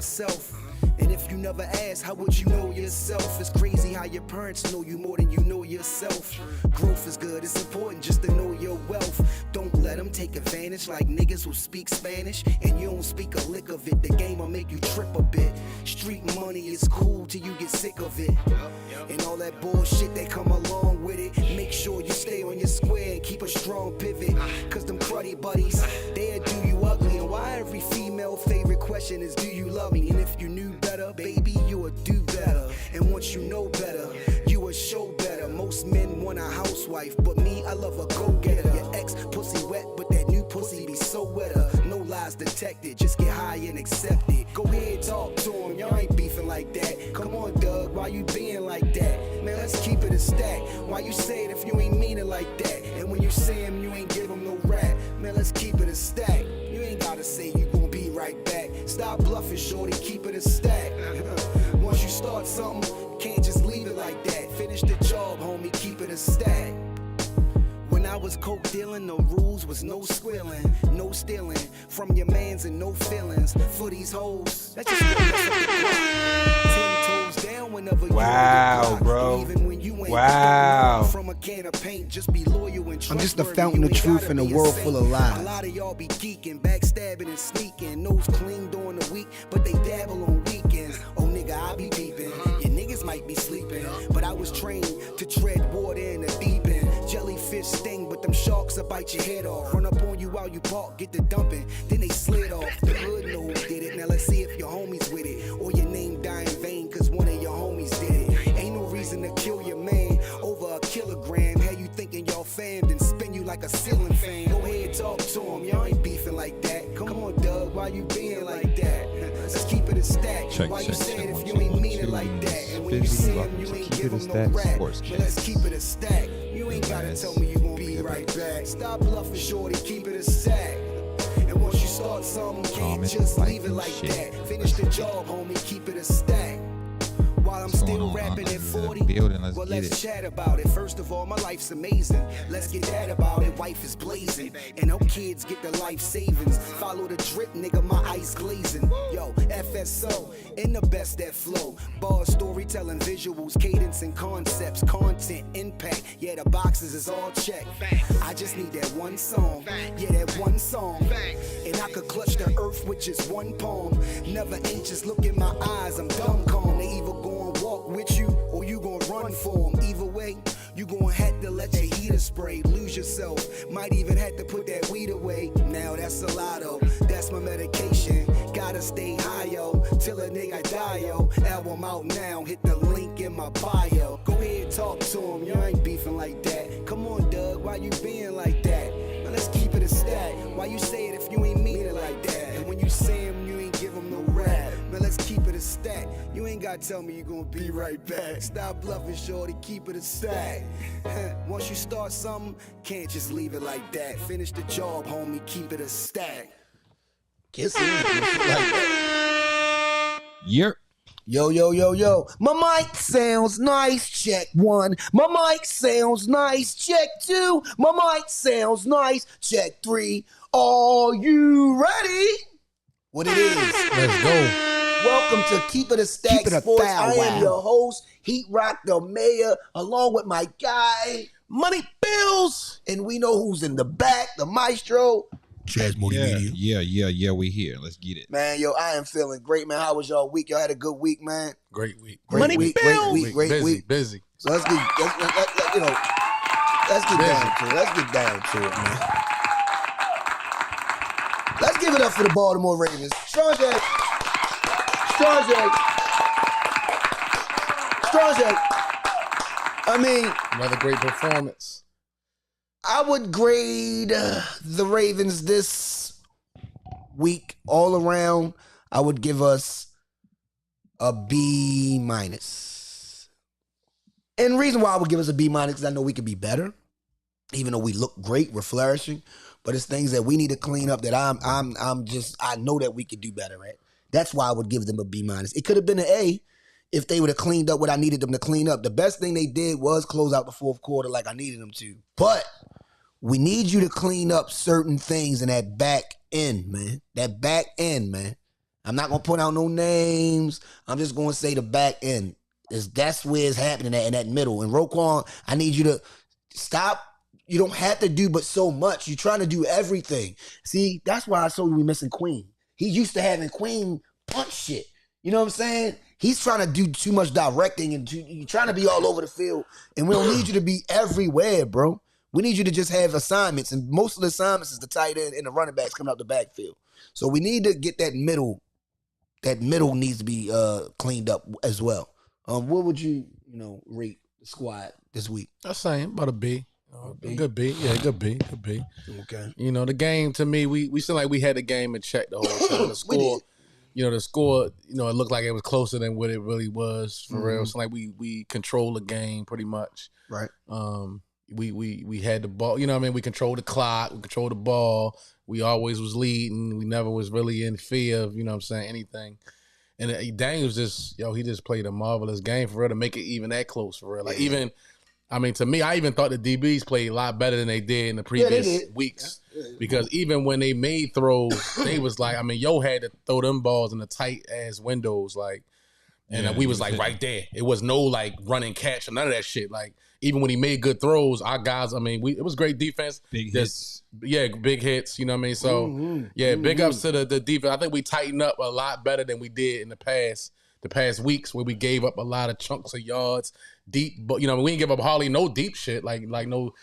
yourself. And if you never ask, how would you know yourself? It's crazy how your parents know you more than you know yourself. Growth is good, it's important just to know your wealth. Don't let them take advantage like niggas who speak Spanish and you don't speak a lick of it. The game will make you trip a bit. Street money is cool till you get sick of it. And all that bullshit that come along with it. Make sure you stay on your square and keep a strong pivot. Cause them cruddy buddies, they'll do you ugly. And why every female favorite question is, do you love me? And if you knew better, baby, you would do better. And once you know better, you would show better. Most men want a housewife, but me, I love a go-getter. Your ex pussy wet, but that new pussy be so wetter. No lies detected, just get high and accept it. Go ahead, talk to him, y'all ain't beefing like that. Come on, Doug, why you being like that? Man, let's keep it a stack. Why you say it if you ain't mean it like that? And when you say him, you ain't give him no rap. Man, let's keep it a stack. You ain't gotta say you gon' be right back. Stop bluffing, shorty, keep it a stack. Once you start something, can't just leave it like that. Finish the job, homie, keep it a stack. When I was coke dealing, the rules was no squealing, no stealing from your mans and no feelings for these hoes. That's just what that's 10 toes down whenever wow, bro. Even when you ain't wow. From a can of paint, just be loyal and I'm just a fountain of truth in a world full of lies. A lot of y'all be geeking, backstabbing and sneaking. Nose clean during the week, but they dabble on weekends. Oh nigga, I be peeping. Your niggas might be sleeping, but I was trained to tread water in the deep end. Jellyfish sting, but them sharks will bite your head off. Run up on you while you park, get the dumping, then they slid off. The hood know who did it. Now let's see if your homies with it, or your name die in vain cause one of your homies did it. Ain't no reason to kill your man over a kilogram. How you thinking y'all fam, then spin you like a ceiling fan. Go ahead, talk to him, y'all ain't beefing like that. Come on, Doug, why you being like that? Let's keep it a stack. Why you say it if you ain't mean it like that? And when you see him, you ain't give him no rap. But let's keep it a stack. You ain't gotta tell me you gon' be right back. Stop bluffing, shorty, keep it a stack. And once you start something, can't just leave it like that. Finish the job, homie, keep it a stack. While I'm still rapping at 40, well, let's chat about it. First of all, my life's amazing. Let's get that about it. Wife is blazing, and our kids get the life savings. Follow the drip, nigga, my ice glazing. Yo, FSO, in the best that flow. Bars, storytelling, visuals, cadence, and concepts. Content, impact, yeah, the boxes is all checked. I just need that one song, yeah, that one song. And I could clutch the earth with just one palm. Never anxious, look in my eyes, I'm dumb calm. They either gon' walk with you or you gon' run for them. Either way, you gon' have to let your heater spray. Lose yourself, might even have to put that weed away. Now that's a lotto, that's my medication. Gotta stay high, yo, till a nigga die, yo. Album out now, hit the link in my bio. Go ahead, talk to him, you ain't beefing like that. Come on, Doug, why you being like that? Now let's keep it a stack. Why you say it if you ain't mean it like that? And when you say him, you ain't give him no rap. Now let's keep it a stack. You ain't gotta tell me you gonna be right back. Stop bluffing, shorty, keep it a stack. Once you start something, can't just leave it like that. Finish the job, homie, keep it a stack. Kiss him. Like Yep. Yo, yo, yo, yo. My mic sounds nice. Check one. My mic sounds nice. Check two. My mic sounds nice. Check three. Are you ready? What it is? Let's go. Welcome to Keep It a Stack Keep It a Sports. Thou I am Wow. your host, Heat Rock the Mayor, along with my guy, Money Bills. and we know who's in the back, the maestro. Chaz Moody Media. Yeah, we here. Let's get it. Man, yo, I am feeling great, man. How was y'all week? Y'all had a good week, man. Great week. Great Money week, Bills. great week, great busy, week. Busy. So let's get down to it. Let's get down to it, man. Let's give it up for the Baltimore Ravens. Strong J. I mean, Another great performance. I would grade the Ravens this week all around. I would give us a B minus. And the reason why I would give us a B minus is I know we could be better. Even though we look great, we're flourishing. But it's things that we need to clean up that I know that we could do better at. That's why I would give them a B minus. It could have been an A if they would have cleaned up what I needed them to clean up. The best thing they did was close out the fourth quarter like I needed them to. But we need you to clean up certain things in that back end, man. That back end, man. I'm not gonna put out no names. I'm just gonna say the back end. That's where it's happening at, in that middle. And Roquan, I need you to stop. You don't have to do but so much. You're trying to do everything. See, that's why I told you we missing Queen. He used to having Queen punch shit. You know what I'm saying? He's trying to do too much directing and you're trying to be all over the field. And we don't need you to be everywhere, bro. We need you to just have assignments. And most of the assignments is the tight end and the running backs coming out the backfield. So we need to get that middle. That middle needs to be cleaned up as well. What would you rate the squad this week? That's same, about a B. Good B. Yeah, good B. Good B. Okay. The game, to me, we seemed like we had the game in check the whole time. The score, the score, it looked like it was closer than what it really was for real. It's like we controlled the game pretty much. Right. We had the ball, we controlled the clock, we controlled the ball. We always was leading. We never was really in fear of, anything. And Daniels he just played a marvelous game for real to make it even that close for real. Like to me, I even thought the DBs played a lot better than they did in the previous weeks. Yeah. Because even when they made throws, they was like, Yo had to throw them balls in the tight ass windows, like, and we was like right there. It was no like run and catch or none of that shit. Like even when he made good throws, our guys, it was great defense. Big hits. Yeah, big hits. You know what I mean? So big ups to the defense. I think we tightened up a lot better than we did in the past weeks where we gave up a lot of chunks of yards deep. But we didn't give up hardly no deep shit. Like no,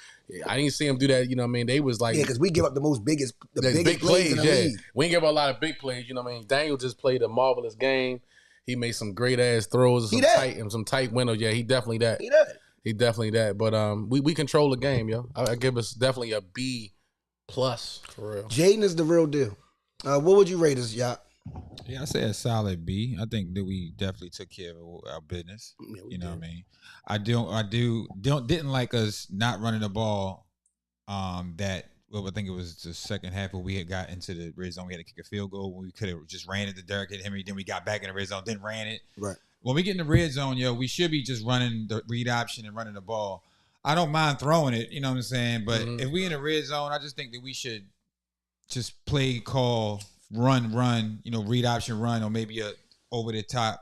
I didn't see them do that. They was like because we give up the biggest big plays in the league. We didn't give up a lot of big plays. Daniel just played a marvelous game. He made some great ass throws and some tight windows. Yeah, he definitely that. He definitely that. But we control the game, yo. I give us definitely a B+ for real. Jaden is the real deal. What would you rate us, Yacht? Yeah, I say a solid B. I think that we definitely took care of our business. Yeah, you know what I mean? Didn't like us not running the ball. I think it was the second half where we had got into the red zone. We had to kick a field goal when we could have just ran it to Derrick Henry. Then we got back in the red zone, then ran it. Right. When we get in the red zone, we should be just running the read option and running the ball. I don't mind throwing it, you know what I'm saying? But if we in the red zone, I just think that we should just play call, run, read option run, or maybe a over the top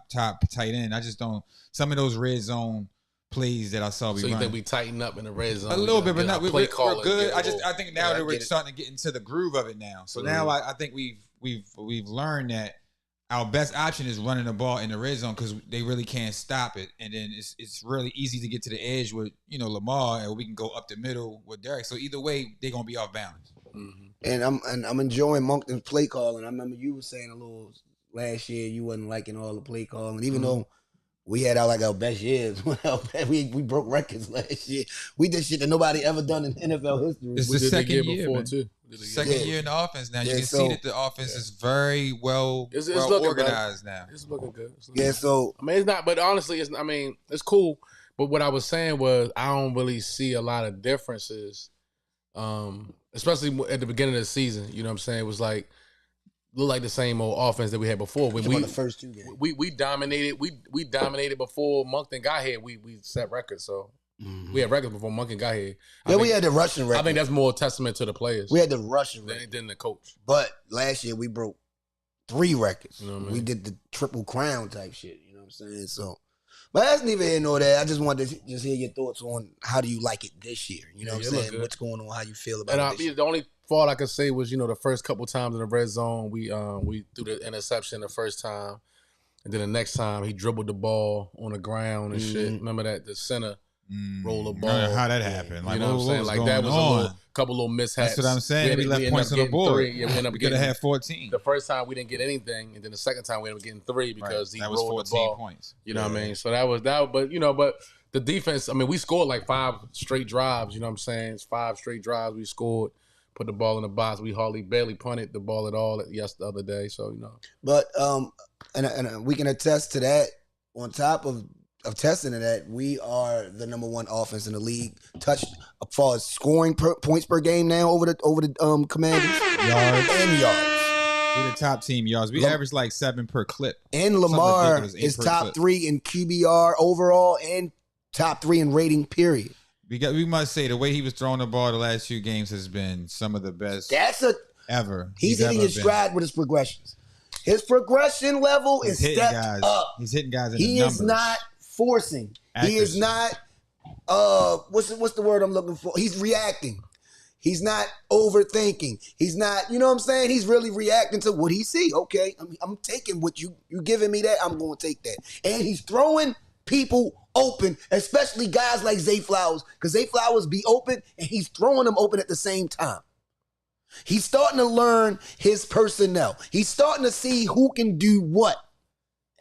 tight end. I just don't. Some of those red zone plays that I saw. So you think we tighten up in the red zone a little bit, but not. We're good. I think now that we're starting to get into the groove of it now. So now I think we've learned that our best option is running the ball in the red zone because they really can't stop it, and then it's really easy to get to the edge with Lamar, and we can go up the middle with Derrick. So either way, they're gonna be off balance. Mm-hmm. And I'm enjoying Moncton's play calling. I remember you were saying a little last year you wasn't liking all the play calling, even though we had our best years. we broke records last year. We did shit that nobody ever done in NFL history. It's the second year before too. Second year in the offense now. You can see that the offense is very well organized now. It's looking good. So it's not. But honestly, it's cool. But what I was saying was I don't really see a lot of differences, especially at the beginning of the season. You know what I'm saying? It was like look like the same old offense that we had before. When the first two games, we dominated. We dominated before Moncton got here. We set records. So. We had records before Moncton got here. We had the rushing record. I think that's more a testament to the players. We had the rushing record than the coach. But last year we broke 3 records. You know what I mean? We did the triple crown type shit. You know what I'm saying? So, but that's neither here nor there. I just wanted to just hear your thoughts on how do you like it this year. You know what I'm saying? What's going on? How you feel about it? The only fault I could say was the first couple times in the red zone we threw the interception the first time, and then the next time he dribbled the ball on the ground and shit. Remember that the center. Roll the ball. How that happened? Like, you know what I'm saying? Like that was a couple little mishaps. That's what I'm saying. We left points on the board. Yeah, we ended up getting 14. The first time we didn't get anything, and then the second time we ended up getting 3 because he rolled 14 the ball. Points. You know what I mean? So that was that. But but the defense. We scored like 5 straight drives. You know what I'm saying? It's 5 straight drives we scored. Put the ball in the box. We barely punted the ball at all. The other day. So But and we can attest to that. On top of testing to that, we are the number 1 offense in the league. Touched as far as scoring points per game now over the Commanders. Yards. We're the top team yards. We average like 7 per clip. And Lamar is top 3 in QBR overall and top 3 in rating, period. We must say the way he was throwing the ball the last few games has been some of the best ever. He's hitting his stride with his progressions. His progression level is hitting stepped guys. up. He's hitting guys in He the numbers. is not forcing. He is Accuracy. not what's the word I'm looking for? He's reacting. He's not overthinking. He's not, you know what I'm saying? He's really reacting to what he see. Okay, I'm taking what you giving me that. I'm going to take that. And he's throwing people open, especially guys like Zay Flowers, because Zay Flowers be open and he's throwing them open at the same time. He's starting to learn his personnel. He's starting to see who can do what.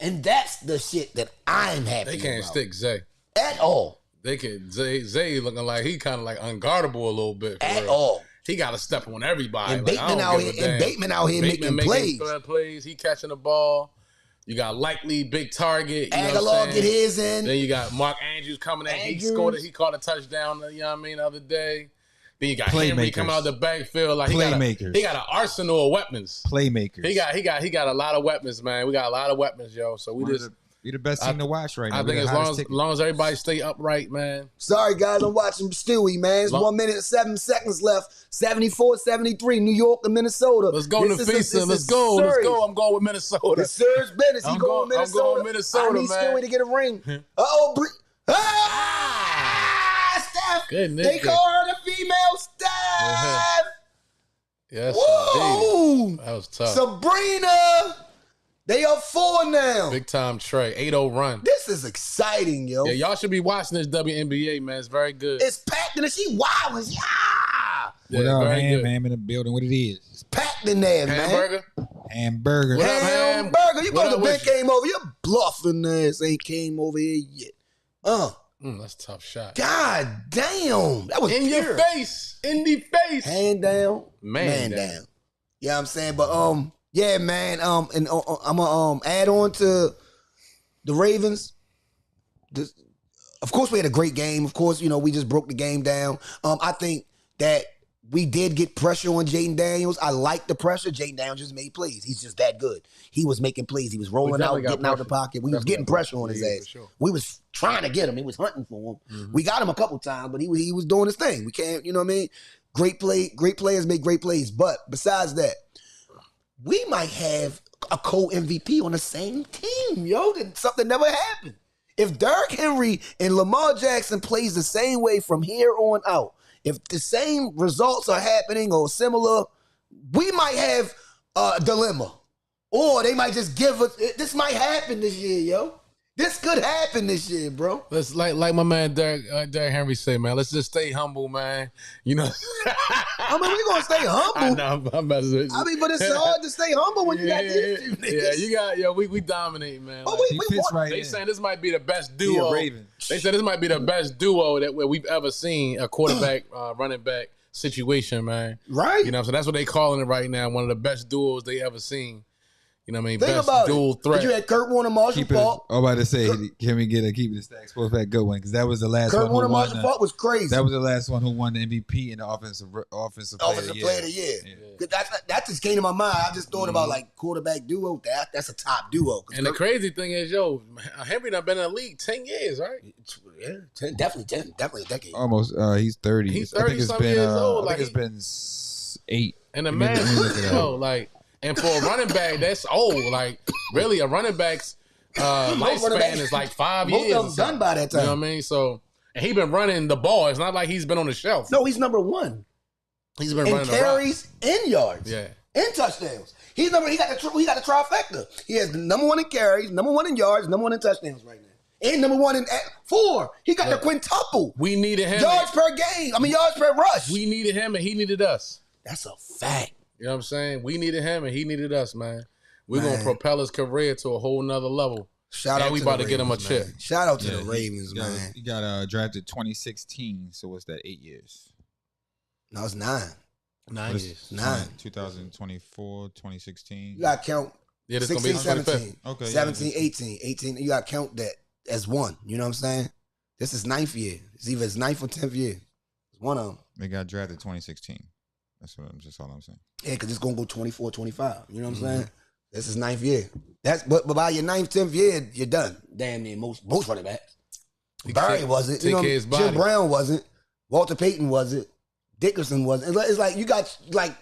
And that's the shit that I'm happy They can't about. stick Zay. At all. They can Zay looking like he kind of like unguardable a little bit. For At real. all. He got to step on everybody. And Like, I Bateman don't out give a here, and damn. Bateman out here Bateman making plays. plays. He catching the ball. You got Likely, big target. You know what Aguilar I'm get saying? his in. Then you got Mark Andrews coming in. Andrews. He caught a touchdown, you know what I mean, the other day. Then you got Henry Playmakers. coming out the backfield. Like Playmakers. he got an arsenal of weapons. Playmakers. He got a lot of weapons, man. We got a lot of weapons, yo. So we just Be the best team to watch right now. I We think the as hottest ticket. long as everybody stay upright, man. Sorry, guys, I'm watching Stewie, man. It's 1 minute and 7 seconds left. 74-73, New York and Minnesota. Let's go to FISA. Let's go. Surge. I'm going with Minnesota. It's Serge Bennis. He I'm going going- I'm Minnesota. going Minnesota, I need man. Stewie to get a ring. Uh-oh. Steph. Good They nigga. call her the female Steph. Yes, Whoa. indeed. That was tough. Sabrina. They up 4 now. Big time Trey. 8-0 run. This is exciting, yo. Yeah, y'all should be watching this WNBA, man. It's very good. It's packed in there. She wildin'. Yeah. What Yeah, up, very man? good. Man, in the building. What it is? It's packed in there, man. Hamburger? Hamburger. What up, Ham? Hamburger. You What supposed up to Ben with you? came over. Your bluffing ass ain't came over here yet. That's a tough shot. God damn. That was In your pure. face. In the face. Hand down. Man down. down. You know what I'm saying? But yeah, man. And I'm gonna add on to the Ravens. Of course, we had a great game. Of course, we just broke the game down. I think that we did get pressure on Jaden Daniels. I like the pressure. Jaden Daniels just made plays. He's just that good. He was making plays. He was rolling out, definitely got getting out the pressure. pocket. We was getting pressure on his Yeah, ass. for sure. We was trying to get him. He was hunting for him. We got him a couple times, but he was doing his thing. We can't, you know what I mean? Great players make great plays. But besides that, we might have a co-MVP on the same team, yo. Something never happened. If Derrick Henry and Lamar Jackson plays the same way from here on out, if the same results are happening or similar, we might have a dilemma. Or they might just give us, this might happen this year, yo. This could happen this year, bro. Let's like my man Derrick Henry say, man. Let's just stay humble, man. You know. I mean, we're going to stay humble. I know. I'm about to I mean, but it's hard to stay humble when you got these two niggas. we dominate, man. Oh, Like, we He fits won. right they in. saying this might be the best He a duo. Raven. They said this might be the best duo that we've ever seen, a quarterback running back situation, man. Right? You know what I'm saying? That's what they calling it right now. One of the best duos they ever seen. You know what I mean? Think Best about dual it. threat. But you had Kurt Warner, Marshall Keep it. Falk. I'm about to say, can we get a keep it a stack sports back good one? Because that was the last Kurt one Warner, who won. Marshall Falk was crazy. That was the last one who won the MVP and the offensive player Offensive of the year. player of the year. 'Cause that just came to my mind. I just thought about like quarterback duo. That's a top duo. 'Cause And the Kurt- crazy thing is, Henry done been in the league 10 years, right? definitely a decade. Almost. He's 30. He's I think it's 30-some been. years old, I like think it's been 8. And the Let me man, look it up. and for a running back, that's old. Like, really, a running back's running lifespan backs- is like 5 most of years. them or something. done by that You know time. what I mean? So, and he been running the ball. It's not like he's been on the shelf. No, he's number one He's been in running the rock. carries and yards. Yeah. And touchdowns. He got a trifecta. He has the number one in carries, number one in yards, number one in touchdowns right now. And number one in 4. He got the quintuple. We needed him. Yards per game. Yards per rush. We needed him, and he needed us. That's a fact. You know what I'm saying? We needed him, and he needed us, man. We're Man. going to propel his career to a whole nother level. Shout And out we to about the to get him a Ravens, chip. man. Shout out to Yeah, the Ravens, man. He got drafted 2016. So what's that? 8 years. No, it's 9. 9 What's- years. 9. 2024, 2016. You got to count Yeah, this going to 16, be his 25th. 17, Okay, yeah, 17, just- 18. 18. You got to count that as one. You know what I'm saying? This is 9th year. It's either his 9th or 10th year. It's one of them. They got drafted 2016. That's all I'm saying. Yeah, because it's going to go 24, 25. You know what I'm Mm-hmm. saying? This is 9th year. But by your 9th, 10th year, you're done. Damn near most running backs. Barry take- wasn't. take You know, care of his Jim body. Brown wasn't. Walter Payton wasn't. Dickerson wasn't. It's like you got like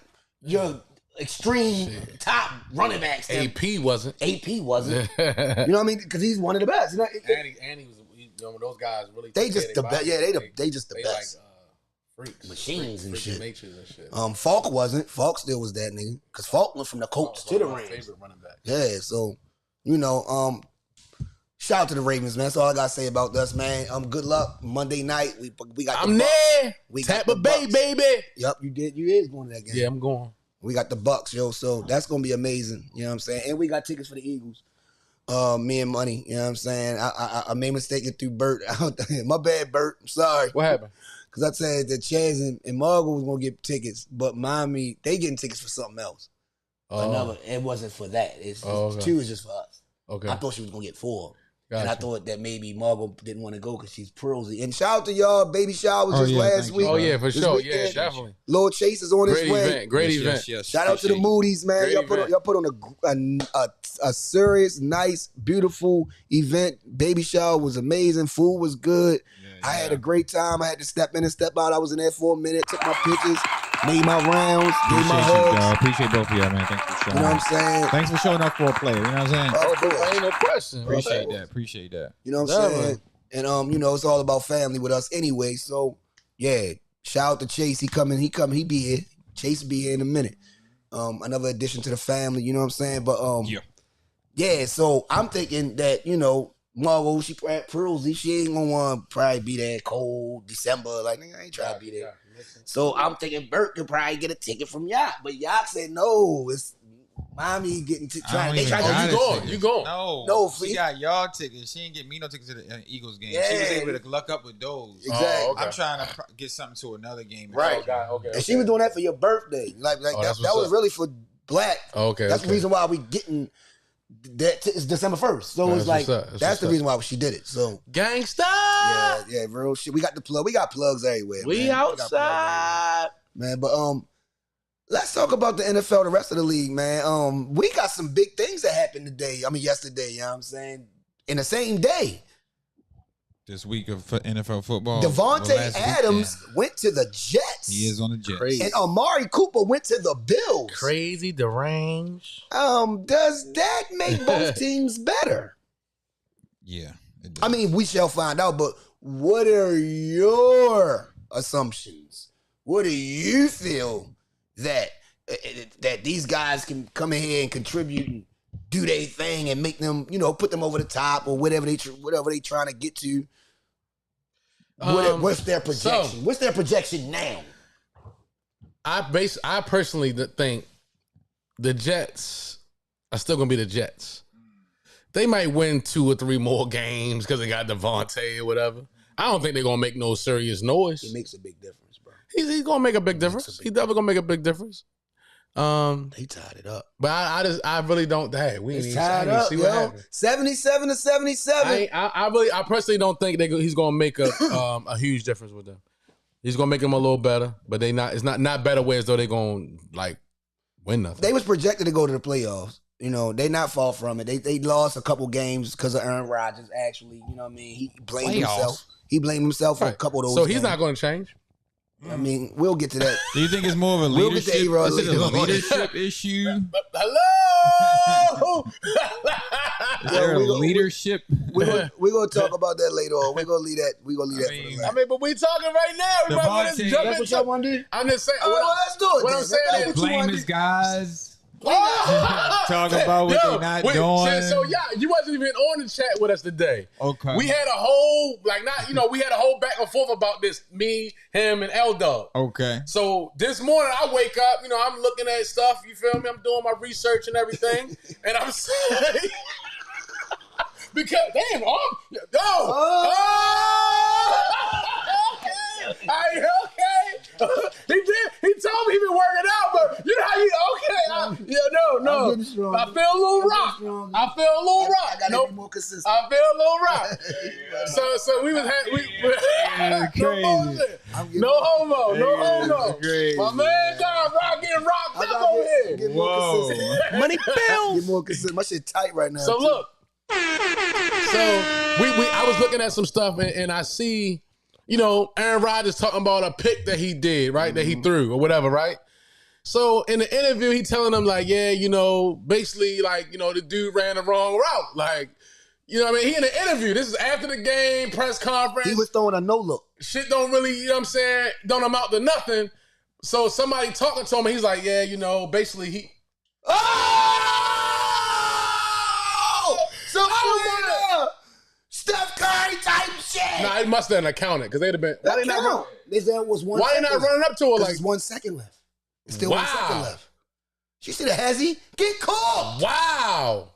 your extreme top running backs. AP wasn't. AP wasn't. You know what I mean? Because he's one of the best. You know, Andy was. You know, those guys really. they just the best. Yeah, they just the they best. Like, freaks, Machines and shit. Natures and shit. Falk wasn't. Falk still was that nigga. Because Falk went from the Colts to the my Rams. favorite running back. Yeah, so you know, shout out to the Ravens, man. That's all I gotta say about us, man. Good luck Monday night. We got. I'm the Bucks. there. We got Tampa the Bay, Bucks. baby. Yep, you did. You is going to that game. Yeah, I'm going. We got the Bucks, yo. So that's gonna be amazing. You know what I'm saying? And we got tickets for the Eagles. Me and Money. You know what I'm saying? I made a mistake through Bert. My bad, Bert. I'm sorry. What happened? Because I said that Chaz and Margo was gonna get tickets, but Miami, they getting tickets for something else. Another, it wasn't for that. It's okay. 2 is just for us. Okay. I thought she was gonna get 4. Gotcha. And I thought that maybe Margo didn't want to go because she's prosy. And shout out to y'all, baby shower was just last thank week. you. Oh yeah, for This sure. weekend. Yeah, definitely. Lord Chase is on his Great way. event. Great event. Yes, Shout out to the Moody's, man. Great Y'all put on a serious, nice, beautiful event. Baby shower was amazing. Food was good. I had a great time. I had to step in and step out. I was in there for a minute, took my pictures, made my rounds, gave my hugs. Appreciate both of y'all, man. Thanks for showing You know what I'm up. saying? Thanks for showing up for a player. You know what I'm saying? Of course. Ain't no question. Appreciate that. Appreciate that. You know what I'm Definitely. saying? And you know, it's all about family with us anyway. So yeah, shout out to Chase. He be here. Chase be here in a minute. Another addition to the family, you know what I'm saying? But yeah, so I'm thinking that, you know, Margo, she prosy, she ain't gonna want to probably be there cold December. Like, nigga, I ain't trying to be there. So I'm thinking Bert could probably get a ticket from Yacht, but Yacht said no. It's Miami getting trying. They trying to you going? You going? No, she got y'all tickets. She didn't get me no tickets to the Eagles game. Yeah. She was able to luck up with those. Exactly. Oh, okay. I'm trying to get something to another game. Right. Okay. And she was doing that for your birthday. Like Oh, that that's was what's up. really for Black. Okay. That's the reason why we getting that. It's December 1st, so That's it's like what's up. That's that's the what's reason why she did it. So Gangsta. yeah, real shit. We got the plug. We got plugs everywhere. We man. got plugs outside. everywhere. man. But let's talk about the NFL, the rest of the league, man. We got some big things that happened today. I mean, yesterday. You know what I'm saying? In the same day, This week of NFL football. Devontae last Adams weekend. went to the Jets. He is on the Jets. Crazy. And Amari Cooper went to the Bills. Crazy, deranged. Does that make both teams better? Yeah. It does. I mean, we shall find out, but what are your assumptions? What do you feel that these guys can come in here and contribute and do their thing and make them, you know, put them over the top or whatever they trying to get to? What's their projection? What's their projection now? I personally think the Jets are still gonna be the Jets. They might win 2 or 3 more games because they got Devontae or whatever. I don't think they're gonna make no serious noise. It makes a big difference, bro. He's gonna make a big difference. He's definitely gonna make a big difference. They tied it up. But I really don't. Hey, we ain't It's even tied I didn't up, see what yo. happened. 77-77. I personally don't think he's gonna make a huge difference with them. He's gonna make them a little better, but it's not better way as though they're gonna like win nothing. They was projected to go to the playoffs. You know, they not far from it. They lost a couple games because of Aaron Rodgers, actually. You know what I mean? He blamed himself. He blamed himself for a couple of those So he's games. not gonna change. I mean, we'll get to that. Do you think it's more of a We'll get to leadership? A-Rod Is it a later on. leadership issue? Hello. Is there a we go- leadership? We're gonna talk about that later on. We're gonna leave that. We're gonna leave that for the mean, last. I mean, but we talking right now. We might as well just Devontae- jump That's what into- y'all want to do? I'm just saying. Oh, let's do it. What then. I'm saying That's is what you Blame wanna his do. guys. Oh! Talk about what they not doing. So yeah, you wasn't even on the chat with us today. Okay. We had a whole we had a whole back and forth about this. Me, him, and L Dog. Okay. So this morning I wake up, I'm looking at stuff. You feel me? I'm doing my research and everything, and I'm saying because damn, He told me he been working out, but you know how you I'm getting strong. I feel a little rock. I feel a little rock. I gotta Nope. be more consistent. I feel a little rock. so we was Crazy. no bullshit. I'm getting- No homo. No homo. Crazy. My man Don Rock getting rocked I up gotta over get here. more Whoa. consistent. Money Get more consistent. My shit tight right now. So too. look. So I was looking at some stuff and I see, Aaron Rodgers talking about a pick that he did, right? That he threw or whatever, right? So in the interview, he telling them like, yeah, basically like, the dude ran the wrong route. Like, you know what I mean? He in the interview. This is after the game, press conference. He was throwing a no look. Shit don't really, you know what I'm saying, don't amount to nothing. So somebody talking to him, he's like, yeah, basically he. Oh! So Steph Curry type shit. Nah, it must have accounted because they'd have been. Why they not? They said it was 1 Why they second. not running up to her like? There's 1 second left. It's still 1 second Wow. left. She said, "Has he get caught?" Wow.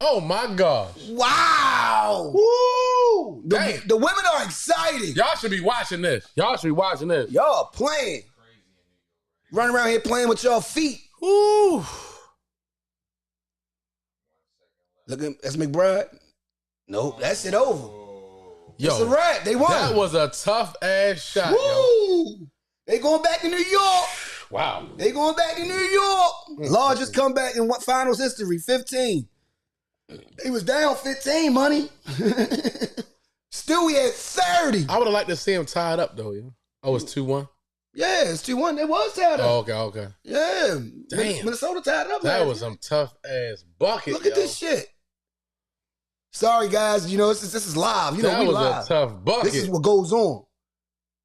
Oh my gosh. Wow. Woo. The women are excited. Y'all should be watching this. Y'all playing. Running around here playing with your feet. Woo. Look at that's McBride. Nope, that's it over. Yo, It's a wrap. They won. that was a tough ass shot. Yo. Woo! They going back to New York. Wow. They going back to New York. Largest comeback in what finals history, 15. They was down 15, money. Still, we had 30. I would have liked to see him tied up though. Yeah. Oh, it's 2-1. Yeah, it's 2-1. They was tied up. Oh, okay. Yeah. Damn. Minnesota tied up. That last was year. some tough ass bucket. Look at this shit. Sorry, guys. This is live. That we was live. a tough bucket. This is what goes on.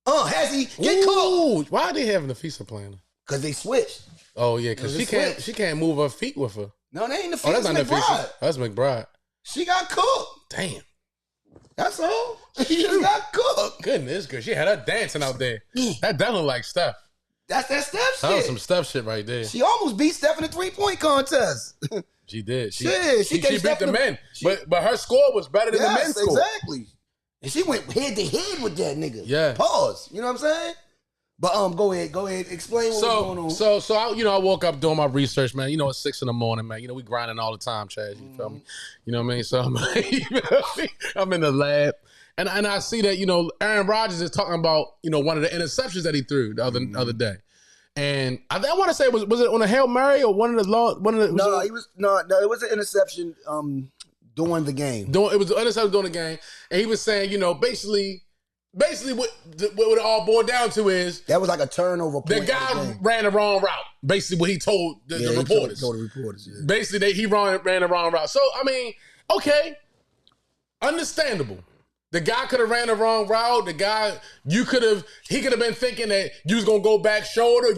Has he get caught? Ooh, why are they having the FISA playing? Because they switched. Oh yeah, because It was she a can't. switch. She can't move her feet with her. No, they ain't the Oh, that's not the McBride. FISA. That's McBride. She got cooked. Damn. That's all. She just got cooked. Goodness, good. She had her dancing out there. That looked like Steph. That's that Steph That was shit. some Steph shit right there. She almost beat Steph in the 3-point contest. She did. She Shit, she gave beat Steph the the- men. But her score was better than the men's score. exactly. And she went head to head with that nigga. Yeah. Pause. You know what I'm saying? But go ahead. Explain what was going on. So I woke up doing my research, man. It's 6 a.m, man. We grinding all the time, Chaz. You feel me? You know what I mean? So I'm in the lab, and I see that Aaron Rodgers is talking about one of the interceptions that he threw the other day, and I want to say was it on a Hail Mary or one of the it was an interception during the game. It was an interception during the game, and he was saying Basically, what it all boiled down to is That was like a turnover point. the guy ran the wrong route. Basically, what he told the reporters. Told the reporters, yeah. Basically, he ran the wrong route. So, I mean, okay, understandable. The guy could have ran the wrong route. The guy, he could have been thinking that you was gonna go back shoulder.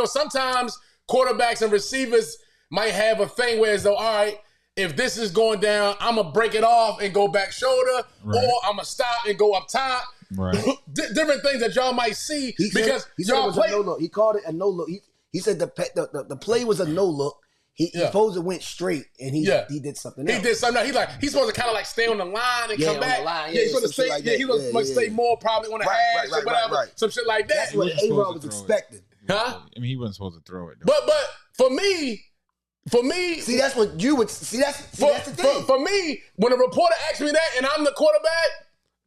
Sometimes quarterbacks and receivers might have a thing where it's though, all right, if this is going down, I'm gonna break it off and go back shoulder, or I'm gonna stop and go up top. Right. Different things that y'all might see He said y'all it was play. a no look. He called it a no look. He said the play was a no look. He supposed to went straight, and he did something else. He did something. He's supposed to kind of like stay on the line and come on back. the line, he's supposed to stay. like that. He was supposed to stay more probably on the hash or whatever. Some shit like that. That's what wasn't A-Rod supposed was to throw it. expecting. Huh? I mean, he wasn't supposed to throw it. Though. But for me, See, that's what you would see. That's the thing. for me, when a reporter asks me that and I'm the quarterback,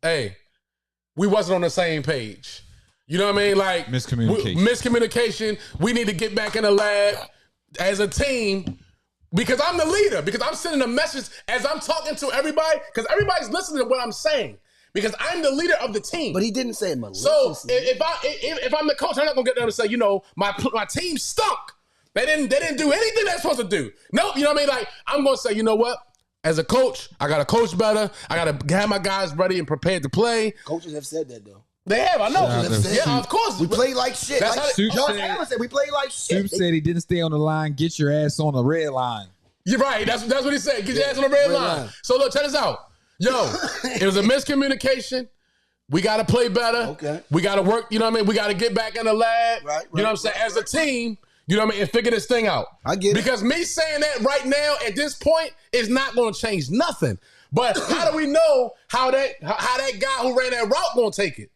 hey, we wasn't on the same page. You know what I mean? Like miscommunication. We need to get back in the lab as a team. Because I'm the leader. Because I'm sending a message as I'm talking to everybody. Because everybody's listening to what I'm saying. Because I'm the leader of the team. But he didn't say it So maliciously. if I'm the coach, I'm not gonna get them to say, my team stunk. They didn't do anything they're supposed to do. Nope. You know what I mean? Like I'm gonna say, you know what? As a coach, I gotta coach better. I gotta have my guys ready and prepared to play. Coaches have said that though. They have, I know. Yeah, Yeah, of course. We play like shit. That's Like how they- Josh Allen said, we play like shit. Soup said he didn't stay on the line. Get your ass on the red line. You're right. That's what he said. Get your ass on the red line. So look, check this out. Yo, it was a miscommunication. We got to play better. Okay. We got to work. You know what I mean? We got to get back in the lab. Right, You know what I'm saying? As a team, you know what I mean? And figure this thing out. I get it. Because me saying that right now at this point is not going to change nothing. But how do we know how that guy who ran that route going to take it?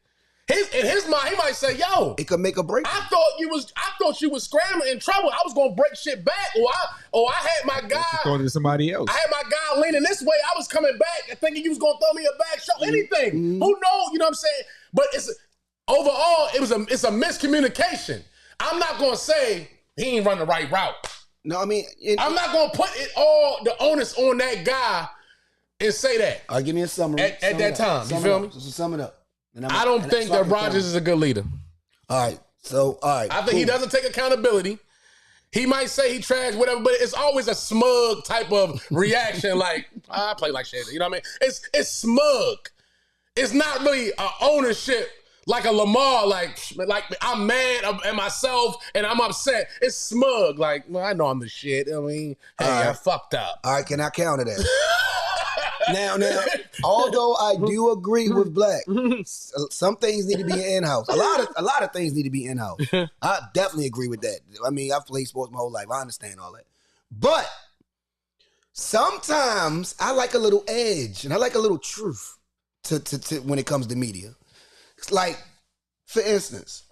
In his mind, he might say, "Yo, It could make a break. I thought you was scrambling in trouble. I was gonna break shit back, or I had my guy. Throw it to somebody else. I had my guy leaning this way. I was coming back and thinking you was gonna throw me a back shot. Anything. Who knows? You know what I'm saying? But overall, it's a miscommunication. I'm not gonna say he ain't run the right route. No, I mean, I'm not gonna put the onus on that guy and say that. all right, give me a summary. At that time, you feel me? So sum it up. And I don't think that Rodgers is a good leader. All right, So, all right. I think he doesn't take accountability. He might say he trash, whatever, but it's always a smug type of reaction. Like, I play like shit. You know what I mean? It's smug. It's not really ownership like a Lamar. Like I'm mad at myself and I'm upset. It's smug. Like, well, I know I'm the shit. I mean, hey, I fucked up. All right, can I counter that? Now, although I do agree with Black, some things need to be in-house. A lot of things need to be in-house. I definitely agree with that. I mean, I've played sports my whole life. I understand all that. But sometimes I like a little edge and I like a little truth to when it comes to media. It's like, for instance,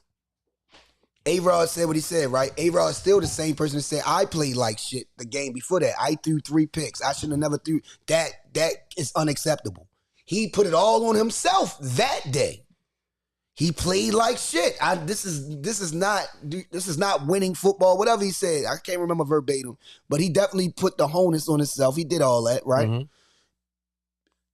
A-Rod said what he said, right? A-Rod is still the same person that said, I played like shit the game before that. I threw 3 picks. I shouldn't have never threw. That is unacceptable. He put it all on himself that day. He played like shit. This is not winning football, whatever he said. I can't remember verbatim, but he definitely put the onus on himself. He did all that, right? Mm-hmm.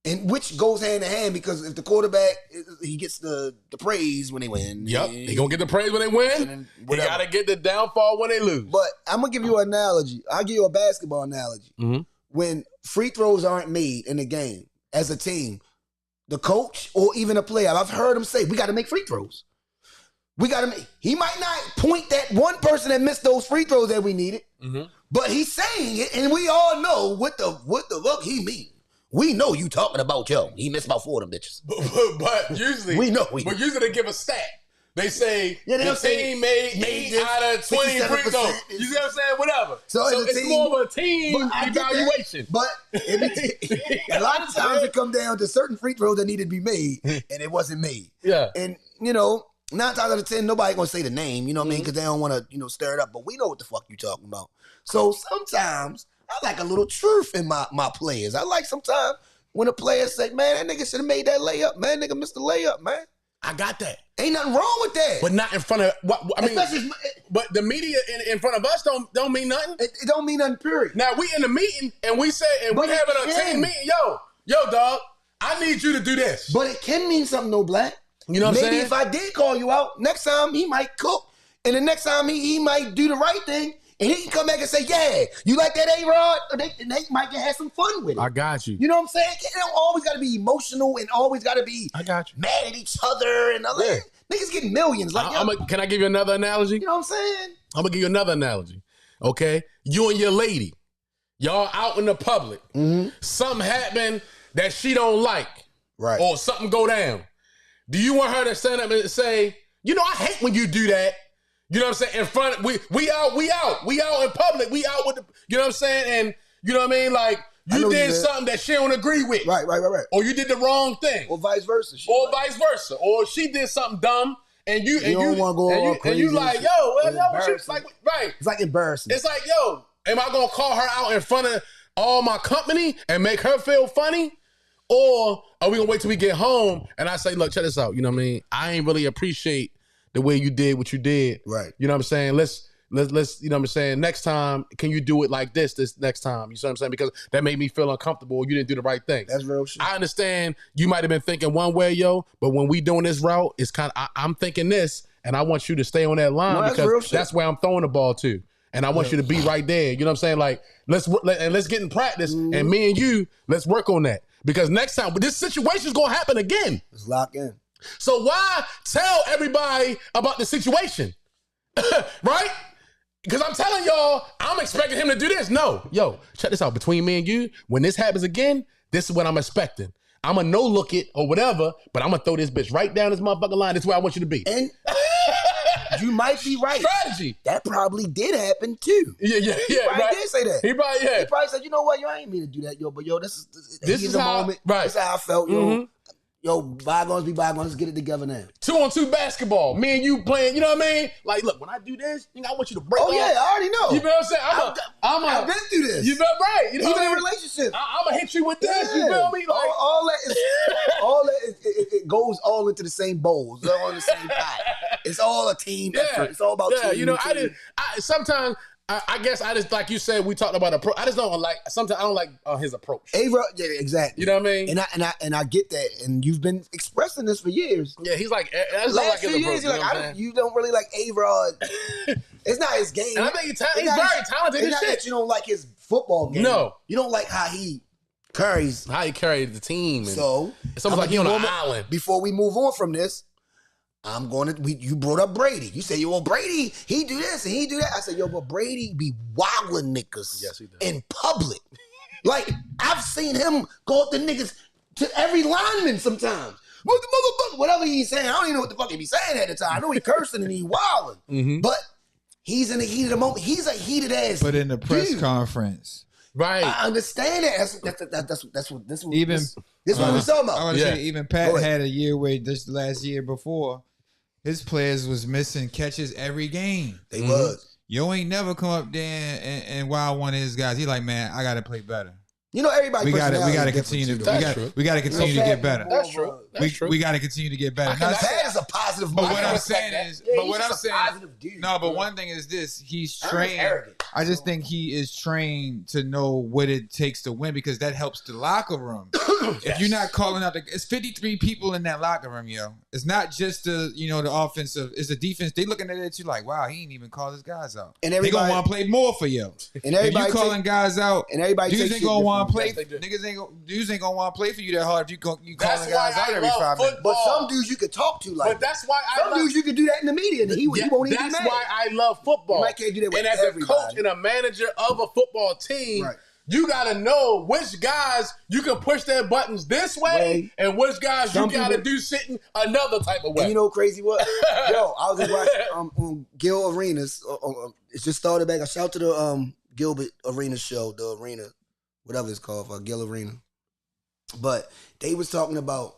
And which goes hand in hand because if the quarterback, he gets the praise when they win. Yep, he gonna get the praise when they win. He gotta get the downfall when they lose. But I'm gonna give you an analogy. I'll give you a basketball analogy. Mm-hmm. When free throws aren't made in the game as a team, the coach or even a player, I've heard him say, we gotta make free throws. He might not point that one person that missed those free throws that we needed, but he's saying it, and we all know what the fuck he means. We know you talking about Joe. He missed about 4 of them bitches. But usually, But usually they give a stat. They say the team made 8 out of 20 free throws. You see what I'm saying? Whatever. So it's more of a team evaluation. But a lot of times it come down to certain free throws that needed to be made, and it wasn't made. Yeah. And 9 times out of 10, nobody gonna say the name. You know what I mean? Because they don't want to, stir it up. But we know what the fuck you talking about. So sometimes I like a little truth in my players. I like sometimes when a player say, man, that nigga should have made that layup. Man, nigga missed the layup, man. I got that. Ain't nothing wrong with that. But not in front of, but the media in front of us don't mean nothing. It don't mean nothing, period. Now, we in the meeting, and we say, and we having a team meeting, yo, dog, I need you to do this. But it can mean something, though, Black. You know what I'm saying? Maybe if I did call you out, next time he might cook, and the next time he might do the right thing, and he can come back and say, yeah, you like that A-Rod? And they might have some fun with it. I got you. You know what I'm saying? It don't always got to be emotional and always got to be I got you. mad at each other. And all that. Niggas getting millions. Can I give you another analogy? You know what I'm saying? I'm going to give you another analogy. Okay? You and your lady, y'all out in the public. Mm-hmm. Something happened that she don't like. Right. Or something go down. Do you want her to stand up and say, I hate when you do that. You know what I'm saying? In front, we out in public. We out with the, you know what I'm saying? And you know what I mean? Like you did something that she don't agree with. Right. Or you did the wrong thing. Or vice versa. Or she did something dumb and you don't want to go all crazy. And you like, she's like, right. It's like embarrassing. It's like, am I gonna call her out in front of all my company and make her feel funny? Or are we gonna wait till we get home and I say, look, check this out. You know what I mean? I ain't really appreciate the way you did what you did. Right. You know what I'm saying? Let's you know what I'm saying? Next time, can you do it like this next time? You see what I'm saying? Because that made me feel uncomfortable. You didn't do the right thing. That's real shit. I understand you might have been thinking one way, but when we doing this route, it's kind of, I'm thinking this, and I want you to stay on that line because that's where I'm throwing the ball to. And I want you to be right there. You know what I'm saying? Like, let's get in practice, and me and you, let's work on that. Because next time, this situation is going to happen again. Let's lock in. So why tell everybody about the situation? Right? Because I'm telling y'all, I'm expecting him to do this. No. Yo, check this out. Between me and you, when this happens again, this is what I'm expecting. I'm going to no-look it or whatever, but I'm going to throw this bitch right down this motherfucking line. This is where I want you to be. And you might be right. Strategy. That probably did happen too. Yeah. He probably did say that. He probably said, you know what? I ain't mean to do that, but this is the how, moment. Right. This is how I felt, Yo, bygones be bygones. Let's get it together now. 2-on-2 basketball. Me and you playing, you know what I mean? Like, look, when I do this, I want you to break off. Yeah, I already know. You know what I'm saying? I've been through this. You know, right. You know even what I mean? in relationships. I'm going to hit you with this. You feel me? Like, all that it goes all into the same bowl. It's all in the same pot. It's all a team effort. It's all about team. You know, sometimes I guess I just like you said. We talked about approach. I just don't like. Sometimes I don't like his approach. A-Rod, yeah, exactly. You know what I mean? And I get that. And you've been expressing this for years. Yeah, he's like. I just don't Last like his few approach. years, you're You know like, what I'm saying? you don't really like A-Rod. It's not his game. And I think he's It's very not talented It's as not shit. that you don't like his football game. No. You don't like how he carries. How he carried the team. And So it's almost like he on an island. Before we move on from this, I'm going to. You brought up Brady. You say, "Yo, Brady, he do this and he do that." I said, "Yo, but Brady be wilding niggas Yes, he does. in public. Like I've seen him go up to niggas to every lineman sometimes. What the motherfucker, whatever he's saying, I don't even know what the fuck he be saying at the time. I know he cursing and he wilding, Mm-hmm. but he's in the heat of the moment. He's a heated ass. But in the press dude. conference, Right. I understand that. That's what this even this what we're talking I about. want to Yeah. say even Pat Go ahead. had a year where this last year before, his players was missing catches every game. They was. Yo ain't never come up there and wow one of his guys. He like, man, I gotta play better. You know, everybody. We gotta continue to That's true. we gotta continue to get better. That's true. That's true. We gotta continue to get better. I can- Not- Pat is a positive. But mind. what I I'm respect saying that. is, Yeah, but he's what I'm just a saying, positive dude. no, but one thing is this: he's I'm trained. arrogant. I just think he is trained to know what it takes to win because that helps the locker room. If you're not calling out, it's 53 people in that locker room, yo. It's not just the the offensive; it's the defense. They looking at it, you like, wow, he ain't even call his guys out. And they gonna everybody- want to play more for you. And If everybody you calling guys out, and everybody dudes takes ain't shit gonna want to play. differently. Yes, they do. Dudes ain't gonna want to play for you that hard if you calling That's guys why out I every love 5 minutes. But some dudes you could talk to like. But that's why I some love. dudes you could do that in the media and he won't even be That's mad. why I love football. You might can't do that with and as a everybody. coach and a manager of a football team, Right. you got to know which guys you can push their buttons this way and which guys Some you got to people- do sitting another type of way. And you know what crazy what? Yo, I was just watching on Gil Arenas. It's just started back. I shout to the Gilbert Arenas show, the arena, whatever it's called, Gil Arena. But they was talking about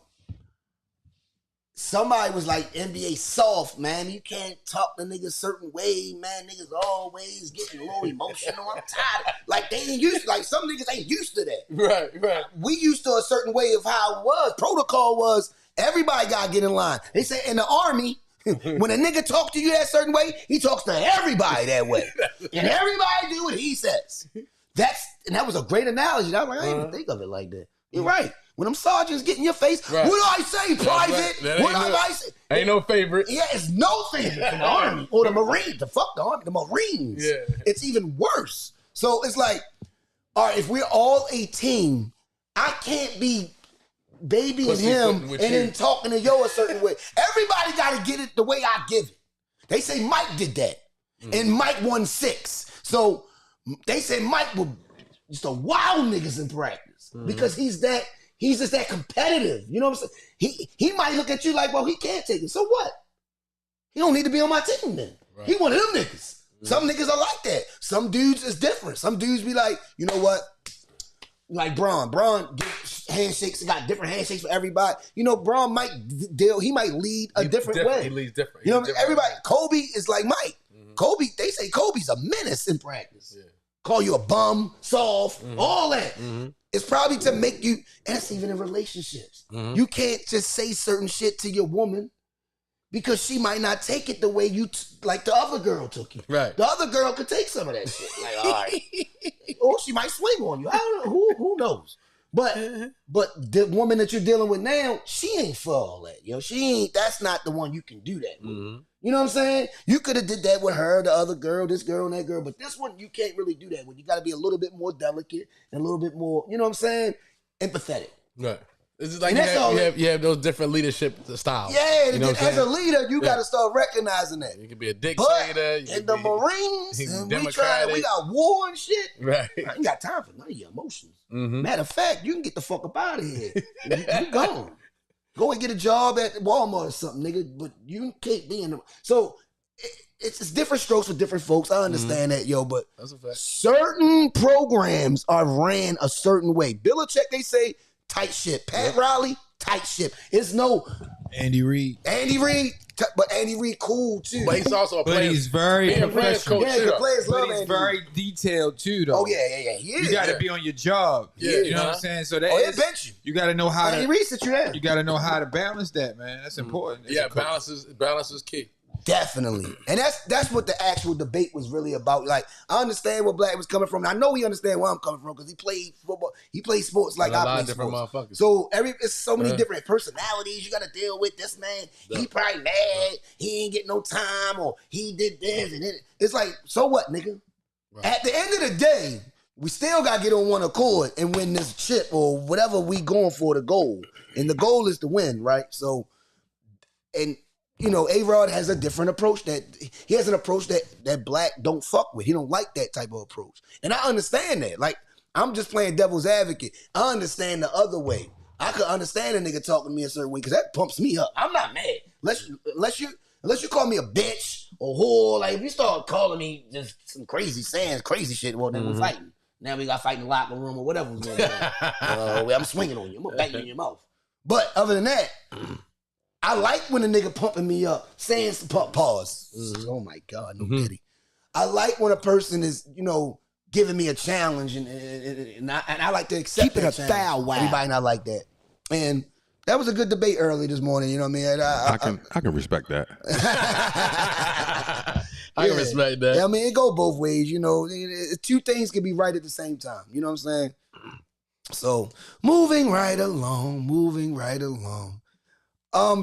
somebody was like NBA soft, man. You can't talk to niggas certain way, man. Niggas always getting a little emotional. I'm tired. Like they ain't used. Like some niggas ain't used to that. right. We used to a certain way of how it was. Protocol was everybody got to get in line. They say in the Army, when a nigga talk to you that certain way, he talks to everybody that way. And everybody do what he says. And that was a great analogy. I was like, I didn't even think of it like that. You're right. When them sergeants get in your face, Right. what do I say, private? That What ain't do no- I say? Ain't no favorite. Yeah, it's no favorite in the Army or the Marines. The fuck the Army, the Marines. Yeah. It's even worse. So it's like, all right, if we're all a team, I can't be babying Pussyfooting him with and you. then talking to yo a certain way. Everybody got to get it the way I give it. They say Mike did that, and Mike won 6. So they say Mike was just a wild niggas in practice because he's just that competitive. You know what I'm saying? He might look at you like, well, he can't take it. So what? He don't need to be on my team then. Right. He one of them niggas. Some niggas are like that. Some dudes is different. Some dudes be like, you know what? Like Braun. Braun get handshakes, got different handshakes for everybody. You know, Braun might deal, he might lead a different way. He leads different. You know what I mean? Everybody, Kobe is like Mike. Kobe, they say Kobe's a menace in practice. Yeah. Call you a bum, soft, all that. It's probably to make you, and that's even in relationships. You can't just say certain shit to your woman because she might not take it the way you, like the other girl took it. Right. The other girl could take some of that shit. Like, all right. Or she might swing on you. I don't know. Who knows? But the woman that you're dealing with now, she ain't for all that. Yo, that's not the one you can do that with. You know what I'm saying? You could have did that with her, the other girl, this girl and that girl, but this one you can't really do that with. You got to be a little bit more delicate and a little bit more, you know what I'm saying? Empathetic. Right. It's just like And you that's all have those different leadership styles. Yeah, You know what I'm as a saying? leader, you got to start recognizing that. You can be a dictator. But you in can the be- Marines, you can and be we democratic. got war and shit. Right. I ain't got time for none of your emotions. Mhm. Matter of fact, you can get the fuck up out of here. You gone. Go and get a job at Walmart or something, nigga. But you can't be in the. So it's different strokes for different folks. I understand that, yo. But That's a fact. certain programs are ran a certain way. Belichick, they say tight ship. Pat Riley, tight ship. It's no Andy Reid. Andy Reid, but Andy Reid cool too. But he's also a But player. he's very being a player's professional. coach. yeah, the players But love he's Andy very Reid. detailed too, though. Oh yeah. He is. You got to yeah. be on your job. Yeah, You know what huh? I'm saying? So that Oh, he'll is- bench you. you got to know how Andy to. Reid sit you down. You got to know how to balance that, man. That's important. as Yeah, a coach. balance is key. Definitely. And that's what the actual debate was really about. Like, I understand where Black was coming from. And I know he understands where I'm coming from because he played football. He played sports like I play different sports. motherfuckers. So it's so many different personalities you got to deal with. This man, he probably mad. He ain't get no time, or he did this and it's like, so what, nigga? Right. At the end of the day, we still got to get on one accord and win this chip or whatever we going for, the goal. And the goal is to win, right? So, and you know, A-Rod has a different approach. He has an approach that Black don't fuck with. He don't like that type of approach. And I understand that. Like, I'm just playing devil's advocate. I understand the other way. I could understand a nigga talking to me a certain way because that pumps me up. I'm not mad. Unless you call me a bitch or whore. Like, if you start calling me just some crazy sayings, crazy shit, well, then we're fighting. Now we got to fight in the locker room or whatever was going on. I'm swinging on you. I'm going to bang you in your mouth. But other than that, I like when a nigga pumping me up, saying some pause. Oh my God, no pity. I like when a person is, you know, giving me a challenge, and I like to accept Keep it that a challenge. thou wow. Everybody not like that. And that was a good debate early this morning, you know what I mean? I can respect that. I can respect that. Yeah, I mean, it go both ways, you know. Two things can be right at the same time, you know what I'm saying? So, moving right along.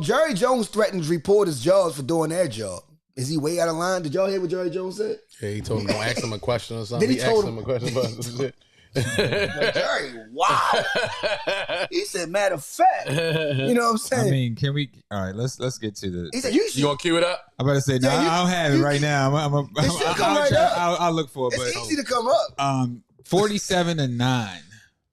Jerry Jones threatens reporters' jobs for doing their job. Is he way out of line? Did y'all hear what Jerry Jones said? Yeah, he told him don't ask him a question or something. Then he asked told him a question about some shit. Jerry, wow. He said, matter of fact. You know what I'm saying? I mean, can we? All right, let's get to the. He said, You gonna cue it up? I'm about to say, no, Yeah, I don't have it right now. I'll look for it. It's easy to come up. 47-9.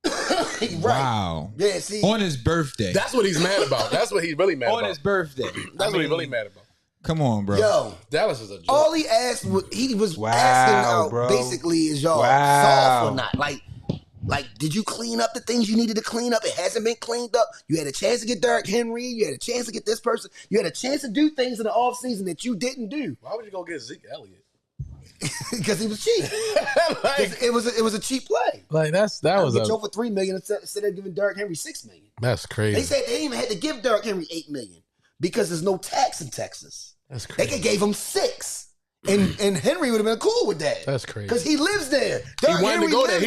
Right. Wow. Yeah, see. On his birthday. That's what he's mad about. That's what he's really mad On about. his birthday. That's what he's really mad about. Come on, bro. Yo. Dallas is a joke. All he asked was, he was Wow, asking bro. basically, is y'all soft or not? Like, did you clean up the things you needed to clean up? It hasn't been cleaned up. You had a chance to get Derrick Henry. You had a chance to get this person. You had a chance to do things in the offseason that you didn't do. Why would you go get Zeke Elliott? Because he was cheap. It was a cheap play. Like that was get Joe for $3 million instead of giving Derrick Henry $6 million. That's crazy. They said they even had to give Derrick Henry $8 million because there's no tax in Texas. That's They crazy. could gave him $6 million, and Henry would have been cool with that. That's crazy. Because he lives there. He Derrick wanted Henry to go there. lives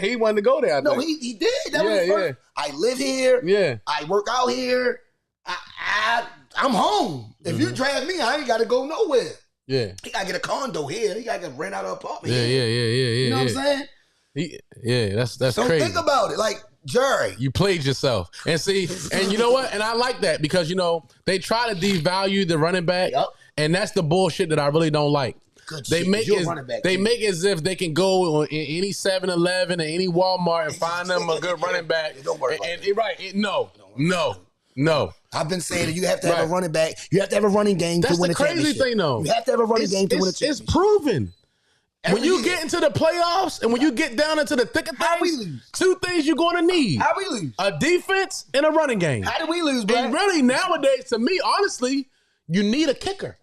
He wanted to go there. I No, think. he did. That was his first. I live here. Yeah. I work out here. I'm home. If you draft me, I ain't got to go nowhere. Yeah. He got to get a condo here. He got to rent out an apartment Yeah. here. Yeah. You know what I'm saying? That's So crazy. think about it. Like, Jerry. You played yourself. And see, and you know what? And I like that because, you know, they try to devalue the running back. Yep. And that's the bullshit that I really don't like. Good They shit. make You're a it, running back, they too. make it as if they can go in any 7-Eleven or any Walmart and find them a good running back. It don't work like that. Right. No. I've been saying that you have to have Right. a running back. You have to have a running game That's to win the a crazy championship. thing, though. You have to have a running game to win a It's championship. proven. When Every you year. get into the playoffs and when you get down into the thick of How we things, lose? two things you're going to need. How we lose? A defense and a running game. How did we lose, bro? And really, nowadays, to me, honestly, you need a kicker.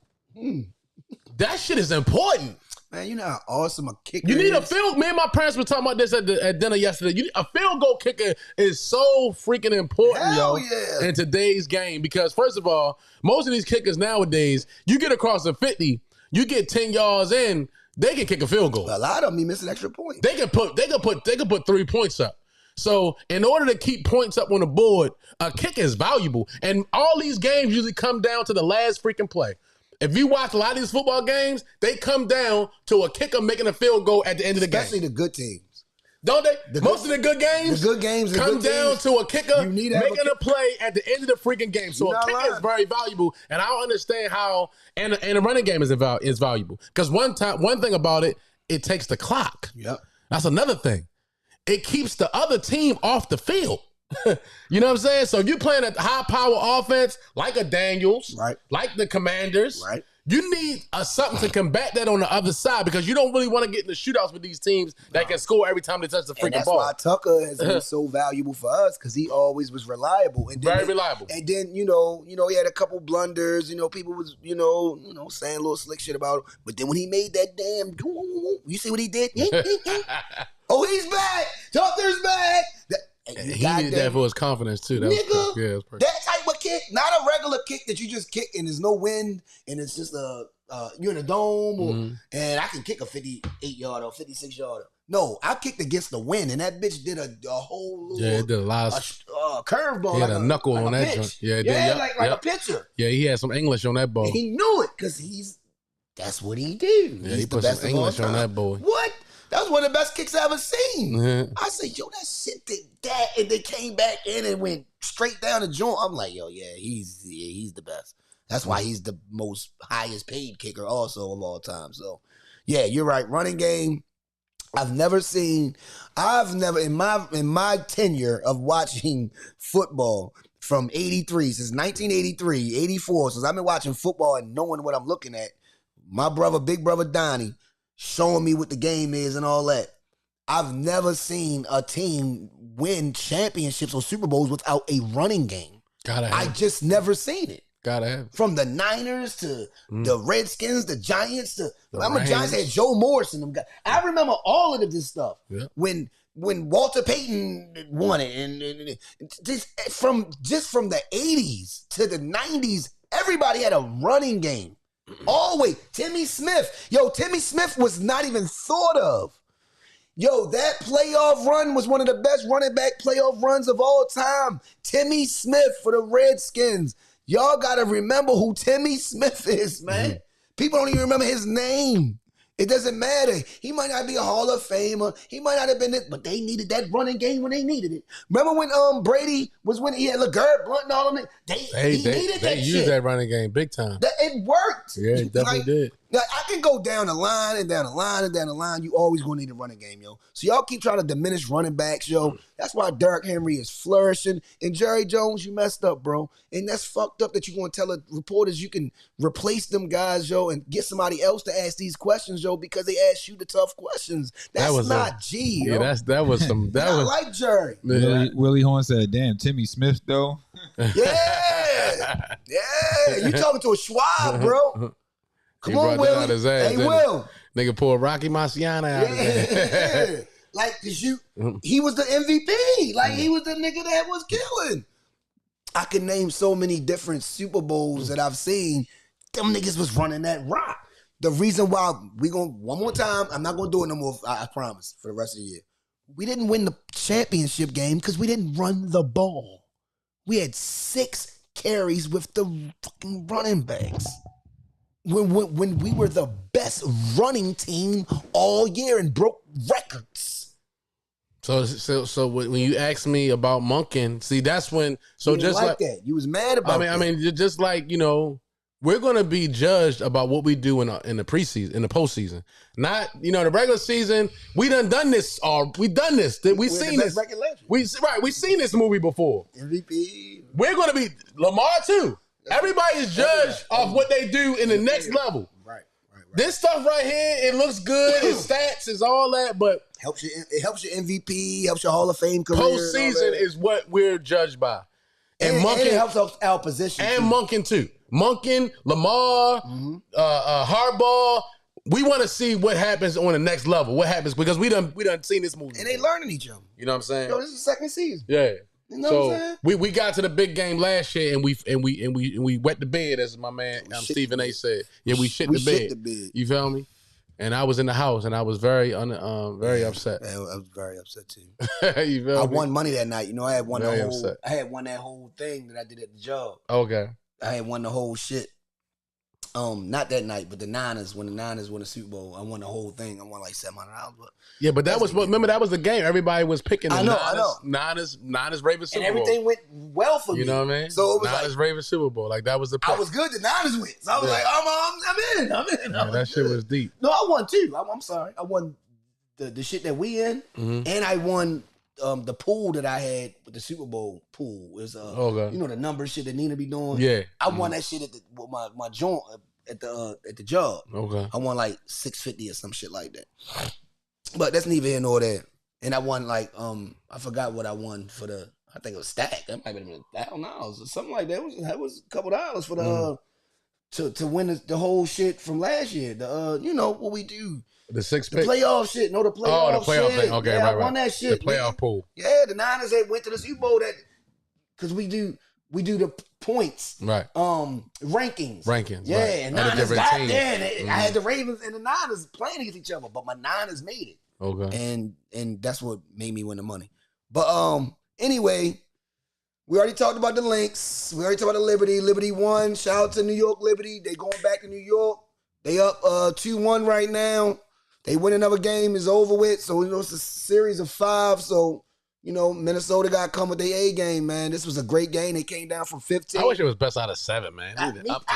That shit is important. Man, you know how awesome a kicker You need a is? field. Me and my parents were talking about this at dinner yesterday. A field goal kicker is so freaking important, Hell yo, yeah. in today's game. Because first of all, most of these kickers nowadays, you get across the 50, you get 10 yards in, they can kick a field goal. A lot of them be missing extra points. They can put 3 points up. So in order to keep points up on the board, a kick is valuable. And all these games usually come down to the last freaking play. If you watch a lot of these football games, they come down to a kicker making a field goal at the end of the Especially game. the good teams. Don't they? Most of the good games, The good games, the come good down teams, to a kicker you need to have making a a play at the end of the freaking game. So You're a not kicker lying. is very valuable, and I don't understand how. And a running game is valuable because one thing about it, it takes the clock. Yep. That's another thing. It keeps the other team off the field. You know what I'm saying? So if you're playing a high power offense like a Daniels, Right. like the Commanders, Right. you need something to combat that on the other side because you don't really want to get in the shootouts with these teams that can score every time they touch the And freaking that's ball. why Tucker has been so valuable for us because he always was reliable. And then Very reliable. And then, you know, he had a couple blunders. You know, people was, saying a little slick shit about him. But then when he made that damn, you see what he did? Oh, he's back. Tucker's back. He needed that for his confidence too. That Nigga, was perfect. that type of kick, not a regular kick that you just kick and there's no wind and it's just you're in a dome and I can kick a 58-yarder or 56-yarder. No, I kicked against the wind and that bitch did a whole little, it did a lot of curveball. he had like a knuckle like on a that pitch. joint. Yeah, it yeah, did. like a pitcher. Yeah, he had some English on that ball. And he knew it because that's what he do. Yeah, He's he the put best some of all English on time. that boy. What? That was one of the best kicks I ever seen. Mhm. I said, yo, that shit did that, and they came back in and went straight down the joint. I'm like, yo, yeah, he's the best. That's why he's the most highest paid kicker also of all time. So, yeah, you're right. Running game. I've never in my tenure of watching football from 83, since 1983, 84, since I've been watching football and knowing what I'm looking at, my brother, big brother Donnie, showing me what the game is and all that. I've never seen a team win championships or Super Bowls without a running game. I just never seen it. Gotta have. From the Niners to the Redskins, the Giants to The I'm a Giants had Rams. Joe Morris and them guys. I remember all of this stuff. Yeah. When Walter Payton won it, and from the 80s to the 90s, everybody had a running game. Always. Timmy Smith. Yo, Timmy Smith was not even thought of. Yo, that playoff run was one of the best running back playoff runs of all time. Timmy Smith for the Redskins. Y'all got to remember who Timmy Smith is, man. People don't even remember his name. It doesn't matter. He might not be a Hall of Famer. He might not have been it, but they needed that running game when they needed it. Remember when Brady was when he had LeGarrette Blunt and all of them? He needed They that used shit. that running game big time. It worked. Yeah, it definitely did. Like, I can go down the line and down the line and down the line. You always gonna need a running game, yo. So y'all keep trying to diminish running backs, yo. That's why Derrick Henry is flourishing. And Jerry Jones, you messed up, bro. And that's fucked up that you gonna tell the reporters you can replace them guys, yo, and get somebody else to ask these questions, yo, because they asked you the tough questions. That's not G, yo. Yeah, that was some. That I was like Jerry. Willie Horn said, "Damn, Timmy Smith though." Yeah. Yeah. You talking to a Schwab, bro. Come on, brought that Willie. out his ass, Hey, didn't he? Will. Nigga pulled Rocky Marciano out of there. Yeah. Like, he was the MVP. Like, he was the nigga that was killing. I can name so many different Super Bowls that I've seen. Them niggas was running that rock. The reason why one more time, I'm not going to do it no more, I promise, for the rest of the year. We didn't win the championship game because we didn't run the ball. We had 6 carries with the fucking running backs. When we were the best running team all year and broke records. So when you ask me about Monken, see that's when. So You didn't just like that, you was mad about. I mean, just like we're gonna be judged about what we do in the preseason, in the postseason. Not the regular season. We done this. We done this. We've seen this. We seen this movie before. MVP. We're gonna be Lamar too. Everybody is judged off what they do in the next level. Right. This stuff right here, it looks good. Its stats is all that, but It helps your MVP, helps your Hall of Fame career. postseason is what we're judged by. And Monken, it helps our position. and too. Monken too. Monken, Lamar, Harbaugh. We want to see what happens on the next level. What happens because we done seen this movie. And they learning each other. You know what I'm saying? Yo, this is the second season. Yeah. You know what I'm So saying? we got to the big game last year and we wet the bed, as my man Stephen A said. Yeah, we shit the bed. You feel me? And I was in the house and I was very upset. I was very upset too. You feel I me? won money that night. You know, I had won Very the whole. upset. I had won that whole thing that I did at the job. Okay. I had won the whole shit. Not that night, but the Niners. When the Niners won the Super Bowl, I won the whole thing. I won like $700. But Yeah, but that was what. Remember, that was the game. Everybody was picking. The I know. Niners Ravens Super and Bowl. everything went well for me. You know what I mean? So it was Niners like Ravens Super Bowl. Like that was the. I pick. was good. The Niners win. So I was Yeah. like, I'm in. Yeah, that shit was deep. No, I won too. I'm sorry. I won the shit that we in, Mhm. and I won the pool that I had with the Super Bowl pool. Is Okay. you know the number shit that Nina be doing. Yeah. I won that shit with my joint at the job. Okay. I won like $650 or some shit like that. But that's neither here nor there. And I won like I forgot what I won for the. I think it was Stack. That might have been $1,000 or something like that. That was a couple dollars for the to win the whole shit from last year. The you know what we do. The six The pick. playoff shit. No, the playoff. Oh, the playoff shit. thing. Okay, yeah, right. I won that shit. The playoff nigga. pool. Yeah, the Niners they went to the Super Bowl because we do we do the points, Right. rankings. Rankings. Yeah, right. and Other Niners different got teams. there. And I had the Ravens and the Niners playing against each other, but my Niners made it. Okay. And that's what made me win the money. But anyway, we already talked about the Lynx. We already talked about the Liberty. Liberty won. Shout out to New York Liberty. They going back to New York. They up 2-1 right now. They win another game. It's over with. So it's a series of 5. So Minnesota got to come with their A game, man. This was a great game. They came down from 15. I wish it was best out of 7, man. I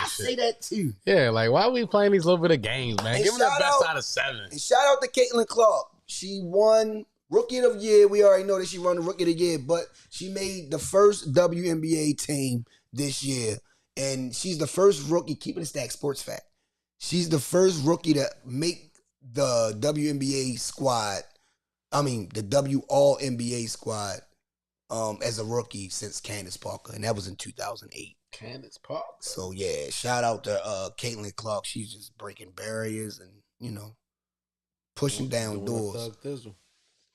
Shit. say that too. Yeah, like why are we playing these little bit of games, man? And Give them the shout best out- out of 7. And shout out to Caitlin Clark. She won Rookie of the Year. We already know that she won the Rookie of the Year, but she made the first WNBA team this year. And she's the first rookie, keeping it stack, sports fact. She's the first rookie to make the WNBA squad. I mean, the W All NBA squad as a rookie since Candace Parker. And that was in 2008. Candace Park. So, yeah, shout out to Caitlin Clark. She's just breaking barriers and, pushing down doors.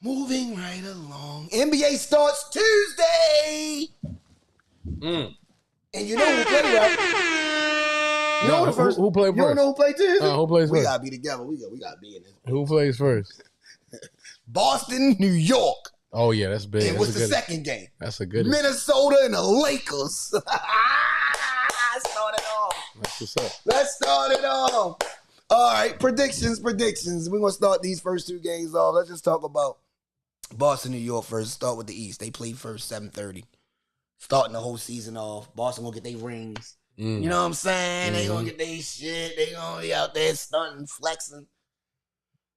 Moving right along. NBA starts Tuesday. And you know who played, right? You know who first? Who played You don't first? know who played Tuesday? Who plays We first? gotta be together. We gotta be in this. Who plays first? Boston, New York. Oh yeah, that's big. And That's what's a the good. second game? That's a good. Minnesota and the Lakers. Start it off. That's what's up. Let's start it off. All right, predictions. We're gonna start these first 2 games off. Let's just talk about Boston, New York first. Start with the East. They played first 7:30. Starting the whole season off. Boston gonna get their rings. You know what I'm saying? They gonna get their shit. They gonna be out there stunting, flexing.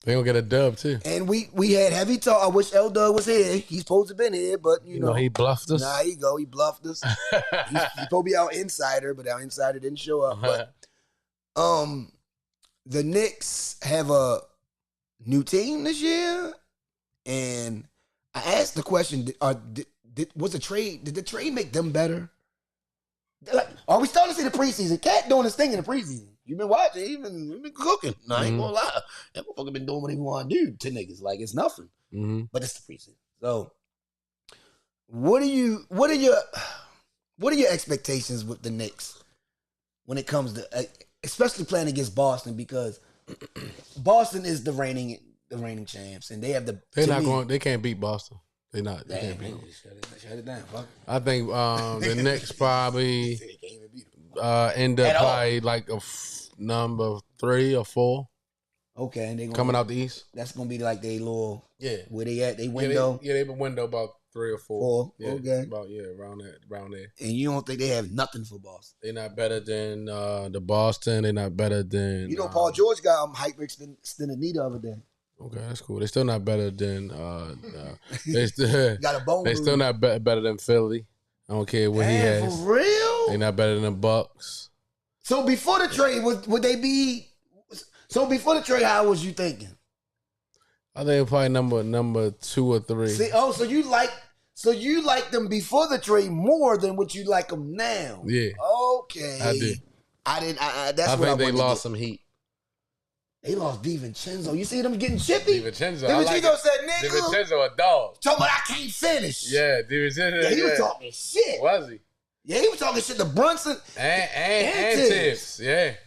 They gonna get a dub too. And we had heavy talk. I wish L Dub was here. He's supposed to been here, but you know he bluffed us. Nah, he go. He bluffed us. He's supposed to be our insider, but our insider didn't show up. But the Knicks have a new team this year, and I asked the question: was the trade? Did the trade make them better? Like, are we starting to see the preseason? Cat doing his thing in the preseason. You've been watching. He's been cooking. No, I ain't gonna lie. That motherfucker been doing what he want to do to niggas. Like it's nothing. But it's the preseason. So, what are your expectations with the Knicks when it comes to, especially playing against Boston, because Boston is the reigning champs, and they have the. They're not going. They can't beat Boston. They not. They Damn, can't beat man, them. shut it down. Fuck. I think the Knicks probably They can't even beat them. end up At all. probably like number 3 or 4 Okay, and they gonna, coming out the East. That's gonna be like they little Yeah. where they at. They window. Yeah, they been window about 3 or 4. 4, Yeah, okay. About around there. And you don't think they have nothing for Boston? They're not better than the Boston. They're not better than You know, Paul George got hyperextended knee the other day. Okay, that's cool. They're still not better than they still Got a bone. they still not better than Philly. I don't care what he Damn, has. for real. They're not better than the Bucks. So before the trade, would they be? So before the trade, how was you thinking? I think probably number 2 or 3. See, so you like them before the trade more than what you like them now. Yeah. Okay. I did. I didn't. That's I what think they wanted to lost get. some heat. They lost DiVincenzo. You see them getting chippy? DiVincenzo. DiVincenzo said, "Nigga, DiVincenzo a dog. talking about I can't finish." Yeah, DiVincenzo. Yeah, he was talking shit. Was he? Yeah, he was talking shit to Brunson. And Tibbs. Tibbs.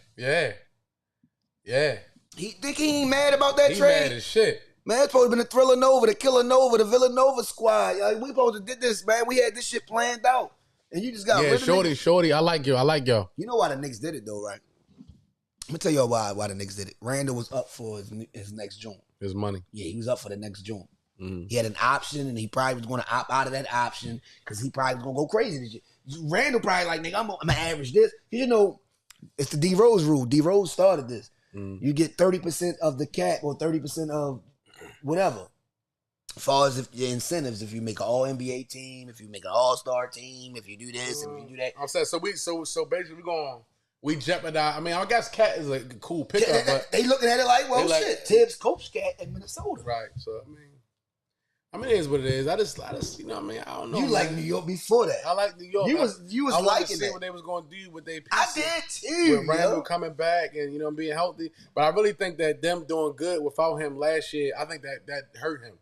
Yeah. He think he ain't mad about that He trade. mad as shit. Man, it's supposed to been the Thriller Nova, the Killer Nova, the Villanova squad. Like, we supposed to did this, man. We had this shit planned out. And you just got rid of it. Shorty, I like y'all. You know why the Knicks did it, though, right? I'm going to tell you why the Knicks did it. Randall was up for his next joint. His money. Yeah, he was up for the next joint. Mm. He had an option, and he probably was going to opt out of that option because he probably was going to go crazy this year. Randall probably like, nigga, I'm going to average this. You know, it's the D-Rose rule. D-Rose started this. Mm. You get 30% of the cap or 30% of whatever. As far as if your incentives, if you make an all-NBA team, if you make an all-star team, if you do this, and if you do that. I'm saying so basically we jeopardize. I mean, I guess Cat is a cool pickup, but They looking at it like, well, They like- shit, Tibbs coach Cat in Minnesota. right. So I mean, it is what it is. I just you know what I mean, I don't know. You like man. New York before that. I like New York. You I was wanted to liking see that. what they was going to do with their I pieces. did too. With Randall yo. coming back and being healthy, but I really think that them doing good without him last year, I think that hurt him.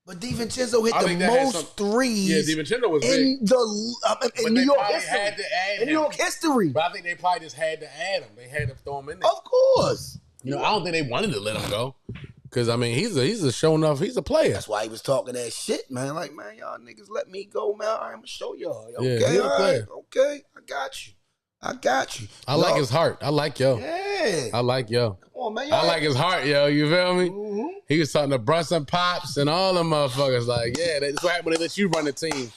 But DiVincenzo hit I the think that had most some- threes Yeah, DiVincenzo was big. in the But in they New York probably history. had to add In him. New York history. But I think they probably just had to add him. They had to throw him in there. Of course. You know, I don't think they wanted to let him go. Because, I mean, he's a show enough. He's a player. That's why he was talking that shit, man. Like, man, y'all niggas let me go, man. I'm gonna show y'all. Yeah, Okay, he a all right. player. Okay, I got you. I like his heart. I like yo. Yeah. I like yo. Come on, man. I like his heart, yo. You feel me? Mm-hmm. He was talking to Brunson Pops and all them motherfuckers. Like, yeah, that's what happened when they let you run the team.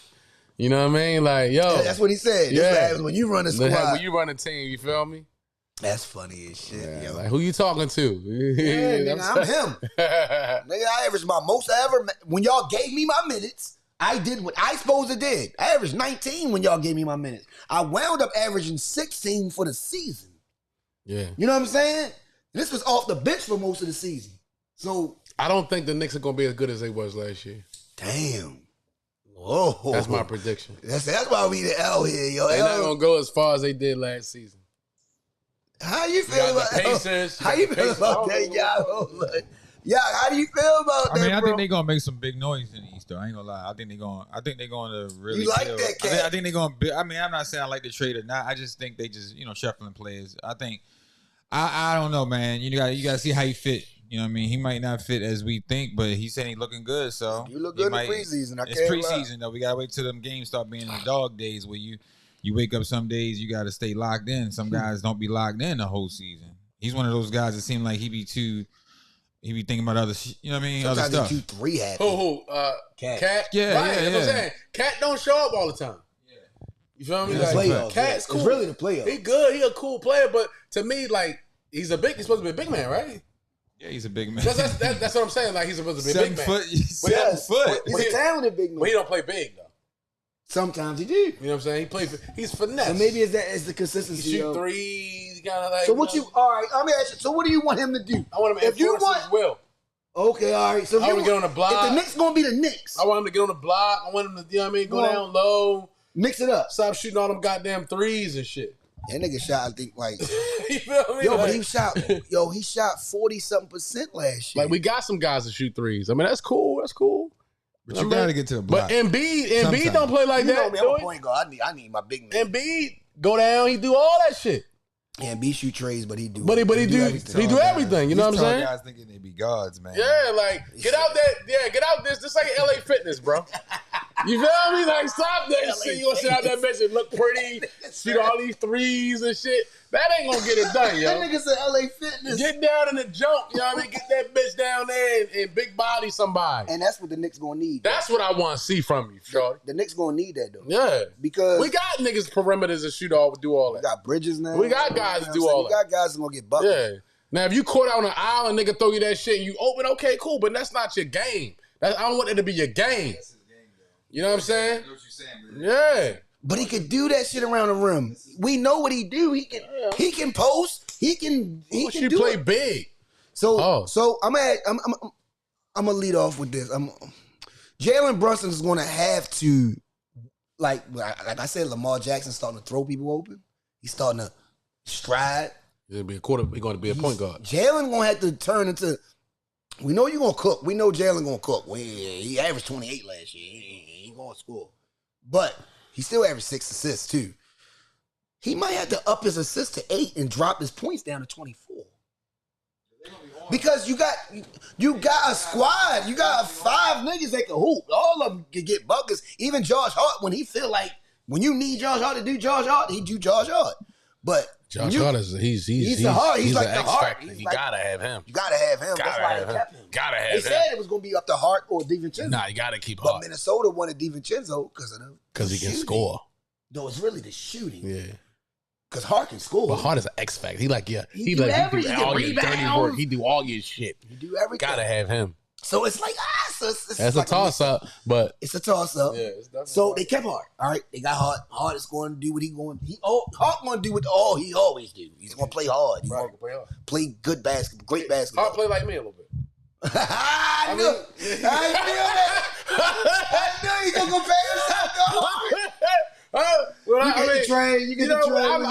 You know what I mean? Like, yo. Yeah, that's what he said. Yeah. That's what happens when you run a That squad. happen when you run the team, you feel me? That's funny as shit, Yeah, yo. like, who you talking to? Yeah, nigga, I'm him. Nigga, I averaged my most I ever. When y'all gave me my minutes, I did what I supposed to did. I averaged 19 when y'all gave me my minutes. I wound up averaging 16 for the season. Yeah. You know what I'm saying? This was off the bench for most of the season. So, I don't think the Knicks are going to be as good as they was last year. damn. Whoa. That's my prediction. That's why we the L here, yo. They're not L, going to go as far as they did last season. how you You feel got about the Pacers. How you feel Pacers. about that, y'all? Yeah, how do you feel about I that, mean, I bro? think they're gonna make some big noise in the East. Though I ain't gonna lie. I think they're going to really. You like kill. that cat? I think they're going to. I mean, I'm not saying I like the trade or not. I just think they just shuffling players. I think. I don't know, man. You got to see how he fit. You know what I mean? He might not fit as we think, but he said he's looking good. So You look he good might- in the preseason. It's preseason though. We gotta wait till them games start being the dog days where you wake up some days you gotta stay locked in. Some guys don't be locked in the whole season. He's one of those guys that seem like he be thinking about other you know what I mean? Sometimes other they stuff. 2-3 happy. Who? Cat. Cat? Yeah, right, yeah, that's what I'm yeah. saying. Cat don't show up all the time. You feel me? The Yeah, Like, playoffs. Cat's yeah. cool. It's really the playoffs. He good. He a cool player, but to me, like, he's supposed to be a big man, right? Yeah, he's a big man. That's what I'm saying. Like, he's supposed to be a 7 big man. foot. Yes. 7 foot. He's a talented big man. But he don't play big though. Sometimes he do. You know what I'm saying? He's finesse. So maybe it's the he consistency. shoot yo. threes. Kind of like. So what you? All right. Let me ask you. So what do you want him to do? I want him to If you enforce want- his will. Okay. All right. So if I you want to get on the block. If the Knicks gonna be the Knicks, I want him to get on the block. I want him to, you know what I mean, go Well- down low. mix it up. Stop shooting all them goddamn threes and shit. That nigga shot. I think like You feel me? yo, like, but he shot. Yo, he shot 40-something% last year. like we got some guys that shoot threes. I mean, that's cool. That's cool. But you gotta get to the block. But Embiid Sometimes. don't play like you know that. me, I'm do a he? point guard. I need my big man. Embiid go down. He do all that shit. And B shoot trades, but he do. But he do everything. he do everything. You know what I'm These tall saying? guys thinking they be gods, man. Yeah, like get out that. Yeah, get out this. This ain't LA Fitness, bro. You feel me? Like stop that shit. You gonna sit out that bitch and look pretty, shoot all these threes and shit. That ain't gonna get it done, That yo. nigga said LA Fitness. Get down in the jump, you know what I mean? Get that bitch down there and big body somebody. And that's what the Knicks gonna need. That's what I want to see from you, shorty. The Knicks gonna need that though. Yeah. Because We got niggas perimeters that shoot all, do all we that. got Bridges now. We got guys You know do what I'm all saying? We got guys who gonna get buckets. Yeah. Now, if you caught out on an aisle and nigga throw you that shit and you open, okay, cool, but that's not your game. I don't want it to be your game. You know what I'm saying? Yeah. But he could do that shit around the rim. We know what he do. He can post. He can You do play it. big. So I'm gonna lead off with this. Jalen Brunson is gonna have to like I said, Lamar Jackson starting to throw people open. He's starting to stride. He's going to be a point guard. Jalen gonna have to turn into. We know you're gonna cook. We know Jalen gonna cook. He averaged 28 last year. He ain't gonna score, but he still averaged 6 assists too. He might have to up his assists to 8 and drop his points down to 24. Because you got a squad. You got 5 niggas that can hoop. All of them can get buckets. Even Josh Hart, when you need Josh Hart to do Josh Hart, he do Josh Hart. But Josh Hart is he's the heart. He's like an the X heart. factor. He's You like- gotta have him. you gotta have him. That's Gotta why have they him. kept him. Gotta They have him. said it was gonna be up to Hart or DiVincenzo. Nah, you gotta keep But Hart Minnesota wanted DiVincenzo because he can shooting. score. No, it's really the shooting. Yeah, Because Hart can score. but Hart is an X factor. He like He he do like everything. he do all your dirty Rebounds. work. He do all your shit. He do everything. Gotta have him. So it's like it's That's like a toss up, but It's a toss up. it's definitely So they kept Hart. All right, they got Hart. Hart is going to do what Hart going to do what all he always do. He's going to play hard. He's going to play good basketball, great basketball. Hart play like me a little bit. I knew it. I knew he gonna compare himself to Hart. Well, You get the trade. You get the trade. I'm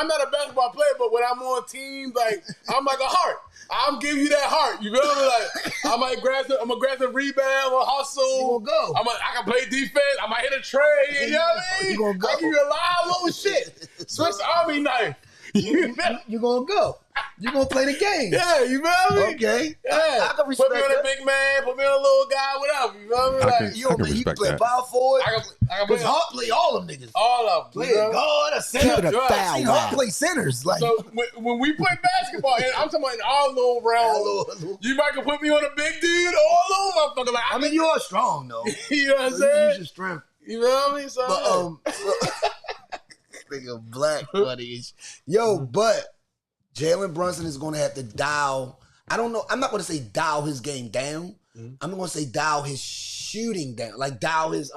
not a basketball player, but when I'm on teams, like I'm like a Hart. I'm giving you that heart. You feel me? Like I'm gonna grab the rebound or hustle. You gonna go. I can play defense. I might hit a trade. You know what I mean? You gonna go. I give you a lot of little shit. Swiss Army knife. You gonna go. You gonna play the game. Yeah, you feel me? Okay. Yeah. I can respect put me on that. a big man, put me on a little guy, whatever. You feel me? Like, You can respect play that. power forward. I can Because Hart play all them niggas. all of them. Play you know? a guard, a Keep it center. a Right. foul See, Hart line. play centers. Like, So when we play basketball, and I'm talking about in all little realms, you might can put me on a big dude or a little motherfucker. Like, I mean, you are strong though. you know what I'm You saying? use your strength. You know what I mean? So, But nigga, black buddy. Yo, but Jalen Brunson is gonna have to dial. I don't know. I'm not gonna say dial his game down. I'm gonna say dial his shooting down. Like dial his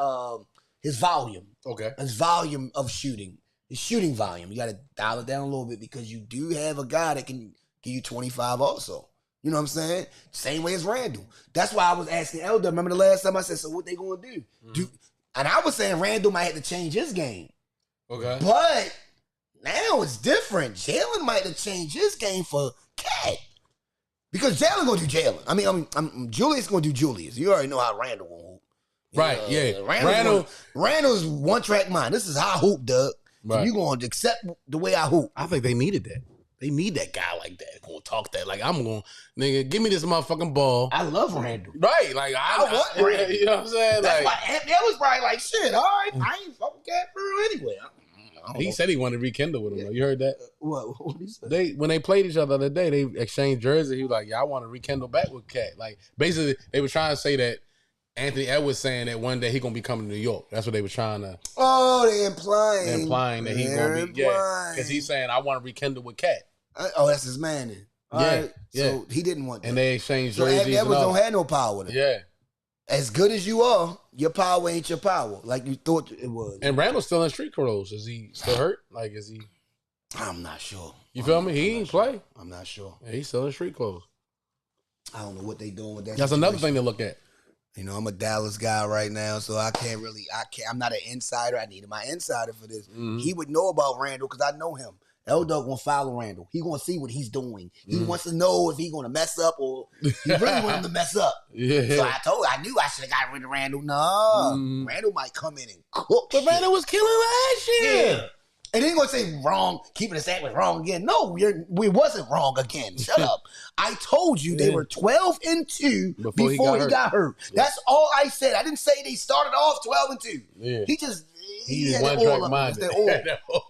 volume. okay. His volume of shooting. His shooting volume. You gotta dial it down a little bit because you do have a guy that can give you 25 also. You know what I'm saying? Same way as Randall. That's why I was asking Elder. Remember the last time I said, so what they gonna do? And I was saying Randall might have to change his game. Okay. But now it's different. Jalen might have changed his game for Cat. Because Jalen gonna do Jalen. I mean, Julius gonna do Julius. You already know how Randall gonna hoop. Right, yeah. Randall's one track mind. This is how I hoop, Doug. So Right. you gonna accept the way I hoop. I think they needed that. They need that guy like that. Gonna talk that. Like, I'm gonna, nigga, give me this motherfucking ball. I love Randall. Right. Like, I want Randall. You know what I'm saying? That's Like, why that was probably like, shit, all right, I ain't fucking Cat Brew anyway. I don't he know. said he wanted to rekindle with him. Though. You heard that? What he said? When they played each other the other day, they exchanged jerseys. He was like, "Yeah, I want to rekindle back with Cat." Like, basically, they were trying to say that Anthony Edwards saying that one day he gonna be coming to New York. That's what they were trying to Oh, they implying that he's gonna be, because he's saying I want to rekindle with Cat, Oh, that's his man then. All Yeah, right. yeah. So he didn't want that. and they exchanged So jerseys. Anthony and Edwards all. don't have no power with him. Yeah, As good as you are, your power ain't your power, like you thought it was. and Randall's still in street clothes. Is he still hurt? Like, is he? I'm not sure. You feel me? He ain't play. I'm not sure. Yeah, he's still in street clothes. I don't know what they doing with that. That's another situation. thing to look at. You know, I'm a Dallas guy right now, so I'm not an insider. I needed my insider for this. Mhm. He would know about Randall because I know him. L-Dog gonna follow Randall. He gonna see what he's doing. He wants to know if he gonna mess up or he really want him to mess up. Yeah, So I knew I should have got rid of Randall. No, Mhm. Randall might come in and cook. but shit. Randall was killing last year. Yeah. And then you gonna say wrong, keeping the same was wrong again. No, we wasn't wrong again. Shut up. I told you they were 12-2 before he got hurt. That's all I said. I didn't say they started off 12-2. Yeah. He had one it all track up. mind. It's their all.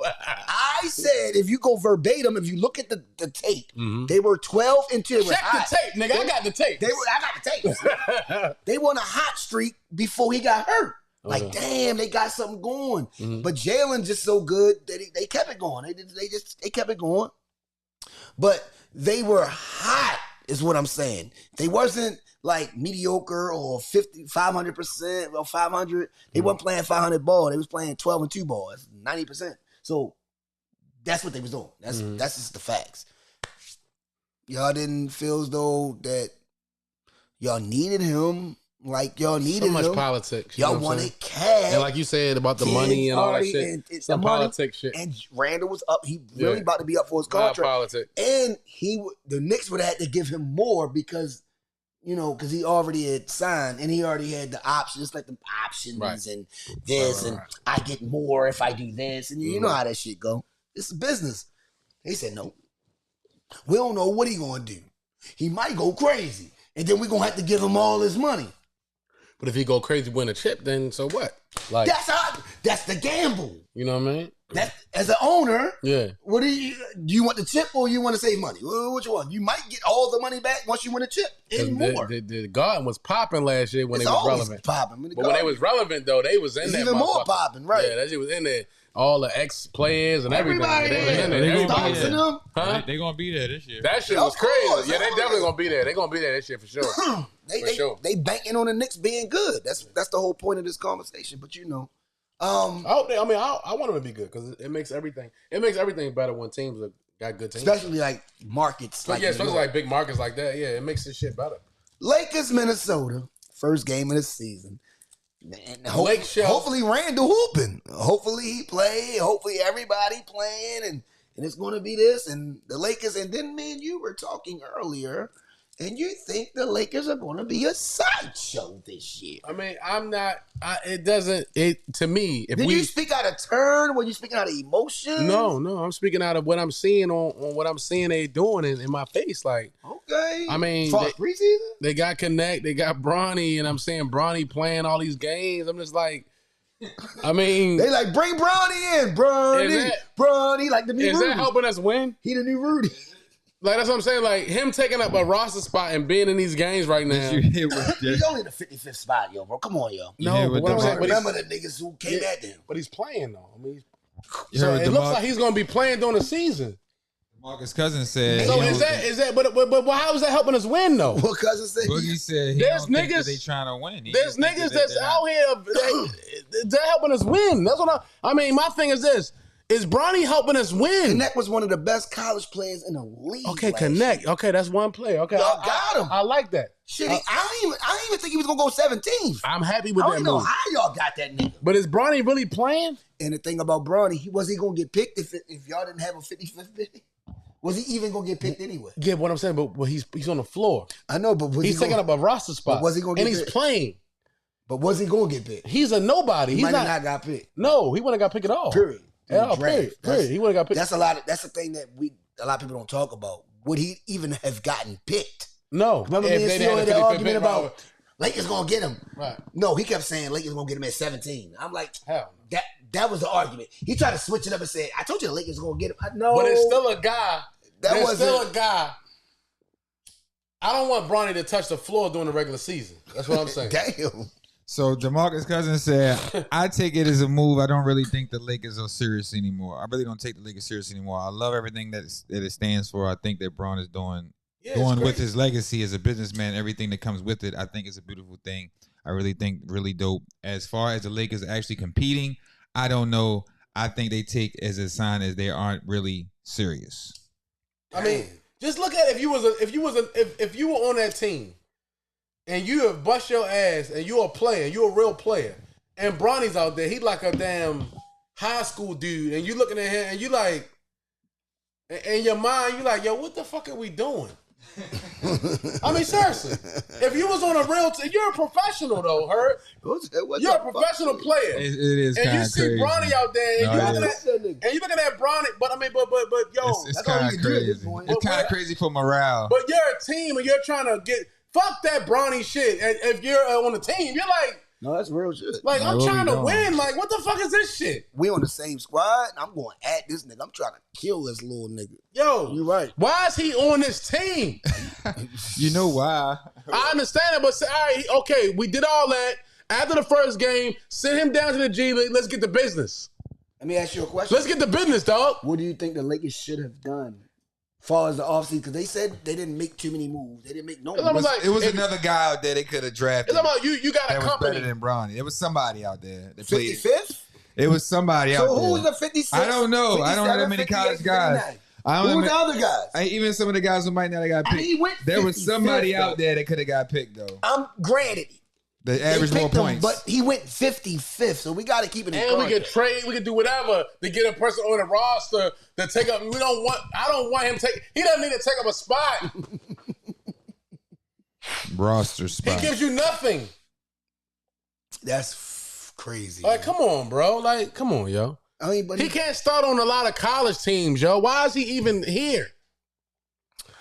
I said if you go verbatim, if you look at the tape, Mhm. they were 12-2. Check the tape, nigga. I got the tape. I got the tape. They won a hot streak before he got hurt. Like, Okay. damn, they got something going. Mhm. But Jalen just so good that they kept it going. They kept it going. But they were hot, is what I'm saying. They wasn't like mediocre or 500% or 500. They wasn't playing 500 ball. They was playing 12-2 ball. That's 90%. So that's what they was doing. That's just the facts. Y'all didn't feel as though that y'all needed him like y'all needed So much him. politics. you Y'all know what I'm saying? wanted cash. And like you said about the Kids money and all that already- shit. and it's Some the money. politics shit. And Randall was up. He really Yeah. about to be up for his A lot of contract. politics. And the Knicks would have had to give him more because, because he already had signed and he already had the options, like the options Right. and this, Right. and I get more if I do this, and you know Mhm. how that shit go. It's a business. They said no. We don't know what he gonna do. He might go crazy, and then we gonna have to give him all his money. But if he go crazy win a chip, then so what? Like, That's the gamble. you know what I mean? That as an owner. Yeah. What do you want the chip or you want to save money? Which one? You might get all the money back once you win a chip and more. The Garden was popping last year when It's they was always relevant. popping. But when they was relevant though, they was in It's that even more motherfucker. popping, right? Yeah, that shit was in there. All the ex players and everything. Everybody They was in there. there. They gonna be Everybody Stocks there. in them. Huh? They gonna be there this year. That shit Of was crazy. course, Yeah, they hell definitely yeah. gonna be there. They gonna be there this year for sure. For sure. They banking on the Knicks being good. That's the whole point of this conversation. But I hope they, I want them to be good because it makes everything better when teams got good teams. especially like markets. So, Like yeah, New especially York. like big markets like that. Yeah, it makes this shit better. Lakers, Minnesota, first game of the season. And Lake Show. hopefully Randall hooping. Hopefully he play. Hopefully everybody playing. And and it's going to be this, and the Lakers. And then me and you were talking earlier, and you think the Lakers are going to be a sideshow this year. I mean, I'm not. It doesn't. It to me. If Did you speak out of turn? Were you speaking out of emotion? No. I'm speaking out of what I'm seeing on what I'm seeing they doing in my face. Like, Okay. I mean, preseason. they got Connect, they got Bronny, and I'm seeing Bronny playing all these games. I'm just like, I mean, They like bring Bronny in, Bronny, Bronny, like the new is Rudy. that helping us win? He the new Rudy. Like that's what I'm saying. Like him taking up a roster spot and being in these games right now. He's only in the 55th spot, yo, bro. Come on, yo. No, but what I'm saying, Remember the niggas who came at them. but he's playing though. I mean, You so heard it looks like he's going to be playing during the season. Marcus Cousins said. So he is don't that? But how is that helping us win though? What cousin said? Boogie said he There's don't think that niggas- they trying to win. He There's just think niggas that that's they're out here. They're helping us win. That's what I mean. My thing is this: is Bronny helping us win? Connect was one of the best college players in the league. Okay, last Connect. year. Okay, that's one player. Okay, Y'all got him. I like that. Shit, I didn't even think he was gonna go 17. I'm happy with I that don't know move. how y'all got that nigga. But is Bronny really playing? And the thing about Bronny, he gonna get picked if y'all didn't have a 55th pick? Was he even gonna get picked anyway? Yeah, what I'm saying, but he's on the floor. I know, but was He's taking up a roster spot. But was he gonna and get he's picked? playing. But was he gonna get picked? He's a nobody. He He's might not. have not got picked. No, he wouldn't have got picked at all. Period. In Yeah, the draft. period. He would have got picked. That's the thing that a lot of people don't talk about. Would he even have gotten picked? No. Remember If me and they'd Theo had had a that 55th argument pick, about Lakers gonna get him. Right. No, he kept saying Lakers gonna get him at 17. I'm like, Hell. that was the argument. He tried to switch it up and say, I told you the Lakers gonna get him. I know. But it's still a guy. That There's wasn't- still a guy. I don't want Bronny to touch the floor during the regular season. That's what I'm saying. Damn. So DeMarcus Cousins said, I take it as a move. I don't really think the Lakers are serious anymore. I really don't take the Lakers serious anymore. I love everything that it stands for. I think that Braun is doing with his legacy as a businessman, everything that comes with it. I think it's a beautiful thing. I really think really dope. As far as the Lakers actually competing, I don't know. I think they take as a sign as they aren't really serious. I mean, just look at if you were on that team and you have bust your ass and you're a player, you're a real player, and Bronny's out there, he like a damn high school dude, and you looking at him and you like, in your mind, you like, yo, what the fuck are we doing? I mean, seriously, if you was on a real team, you're a professional though, Hurt. You're a professional player. It is and kind you of see crazy. Bronny out there, and No, you looking at Bronny, but I mean, but yo, It's that's all kind you of can do at crazy. this point. It's kind of crazy for morale. but you're a team and you're trying to get fuck that Bronny shit. And if you're on the team, you're No, that's real shit. like I'm what trying we to doing? win. Like, what the fuck is this shit? We on the same squad. I'm going at this nigga. I'm trying to kill this little nigga. Yo, You right. why is he on this team? You know why? I understand it, but say, all right, okay, we did all that. After the first game, send him down to the G League. Let's get the business. Let me ask you a question. Let's get the business, dog. What do you think the Lakers should have done as far as the offseason? Because they said they didn't make too many moves. They didn't make no It's almost moves. like It was if- another guy out there they could have drafted. It's about you got a that was company. better than Bronny. It was somebody out there. That played. 55th? It was somebody out So there. who was the 56th? I don't know. I don't know that many 57, college 58, guys. 59? I Who don't was the know. other guys? Even some of the guys who might not have got I picked. mean, he went There was 55th, somebody though. out there that could have got picked though. I'm granted. The They average more picked him, points. but he went 55th, so we got to keep it in And we context. could trade, we could do whatever to get a person on the roster to take up. I don't want him take. He doesn't need to take up a spot. roster He spot. gives you nothing. That's crazy. Like, come on, bro. Like, come on, yo. I mean, but He can't start on a lot of college teams, yo. Why is he even here?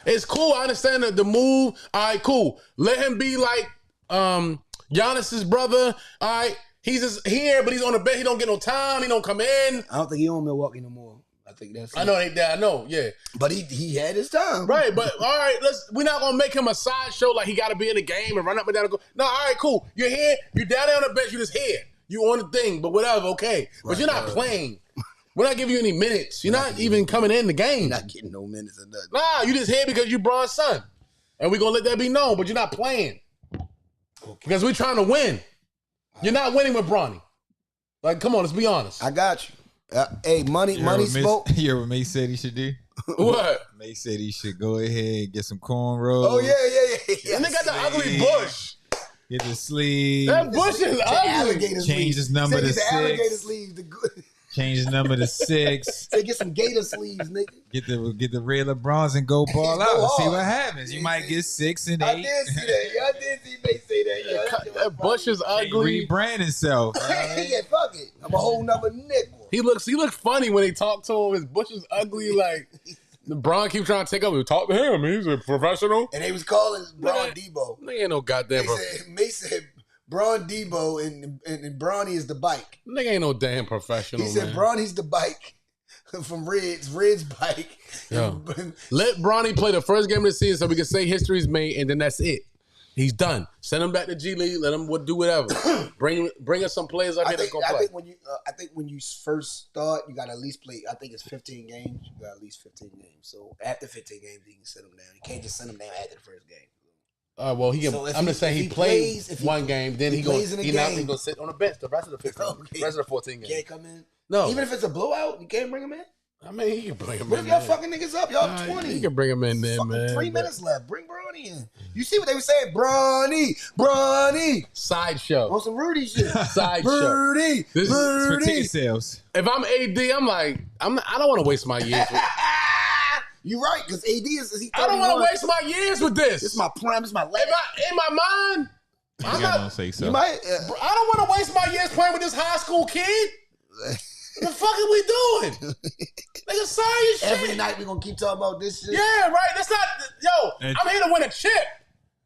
It's cool. I understand the move. All right, cool. Let him be like Giannis's brother. All right, he's just here, but he's on the bench. He don't get no time. He don't come in. I don't think he on Milwaukee no more. I think that's. I know I know. Yeah, but he had his time. right. But all right, we're not gonna make him a sideshow like he got to be in the game and run up and down and go. No, all right, cool. You're here. You're down there on the bench. You're just here. You on the thing, but whatever. Okay, but you're not playing. We're not giving you any minutes. You're not even coming in the game. Not getting no minutes or nothing. Nah, you just here because you Braun's son. And we're going to let that be known, but you're not playing. Because we're trying to win. You're not winning with Bronny. Like, come on, let's be honest. I got you. Hey, money spoke. You hear what May said he should do? What? May said he should go ahead and get some cornrows. Oh, yeah. And they got the ugly bush. Get the sleeve. That bush is ugly. Alligator Change his number Said to it's the alligator 6. sleeve. The good. Change the number to 6. Say get some gator sleeves, nigga. Get the red LeBrons and go ball Go out. And see hard. what happens. You might get 6 and 8. I did see that. I did see they say that. Yeah, That Bush is ugly. Rebrand himself. Yeah, fuck it. I'm a whole nother nickel. He looks funny when they talk to him. His Bush is ugly. Like LeBron keeps trying to take over. Talk to him. He's a professional. And they was calling Braun Debo. Nigga ain't no goddamn. They said Braun Debo and Bronny is the bike. Nigga ain't no damn professional. He said man. Bronny's the bike from Red's bike. Yo. Let Bronny play the first game of the season so we can say history's made, and then that's it. He's done. Send him back to G League. Let him do whatever. bring us some players out here that go play. I think when you first start, you got to at least play. I think it's 15 games. You got at least 15 games. So after 15 games, you can send him down. You can't just send him down after the first game. Well, he can. So I'm just saying he plays one game, then he plays goes. in a He's not game. going to sit on the bench the rest of the 15, Okay. rest of the 14 games. Can't come in. No, Even if it's a blowout, you can't bring him in. I mean he can bring him What in. if y'all man. fucking niggas up? Y'all 20. You can bring him in there, Fucking man. 3 but- minutes left. Bring Bronny in. You see what they were saying? Bronny Sideshow. on some Rudy shit. Sideshow. Rudy, This is For ticket Rudy. sales. If I'm AD, I'm like, I don't want to waste my years. You right, because AD is he. I don't want 31. to waste my years with this. This is my prime. This is my last. In my mind, I'm I not. don't say so. You might. I don't want to waste my years playing with this high school kid. What the fuck are we doing? Nigga, sign your shit. Every night we gonna keep talking about this shit. Yeah, right. That's not. Yo, I'm here to win a chip.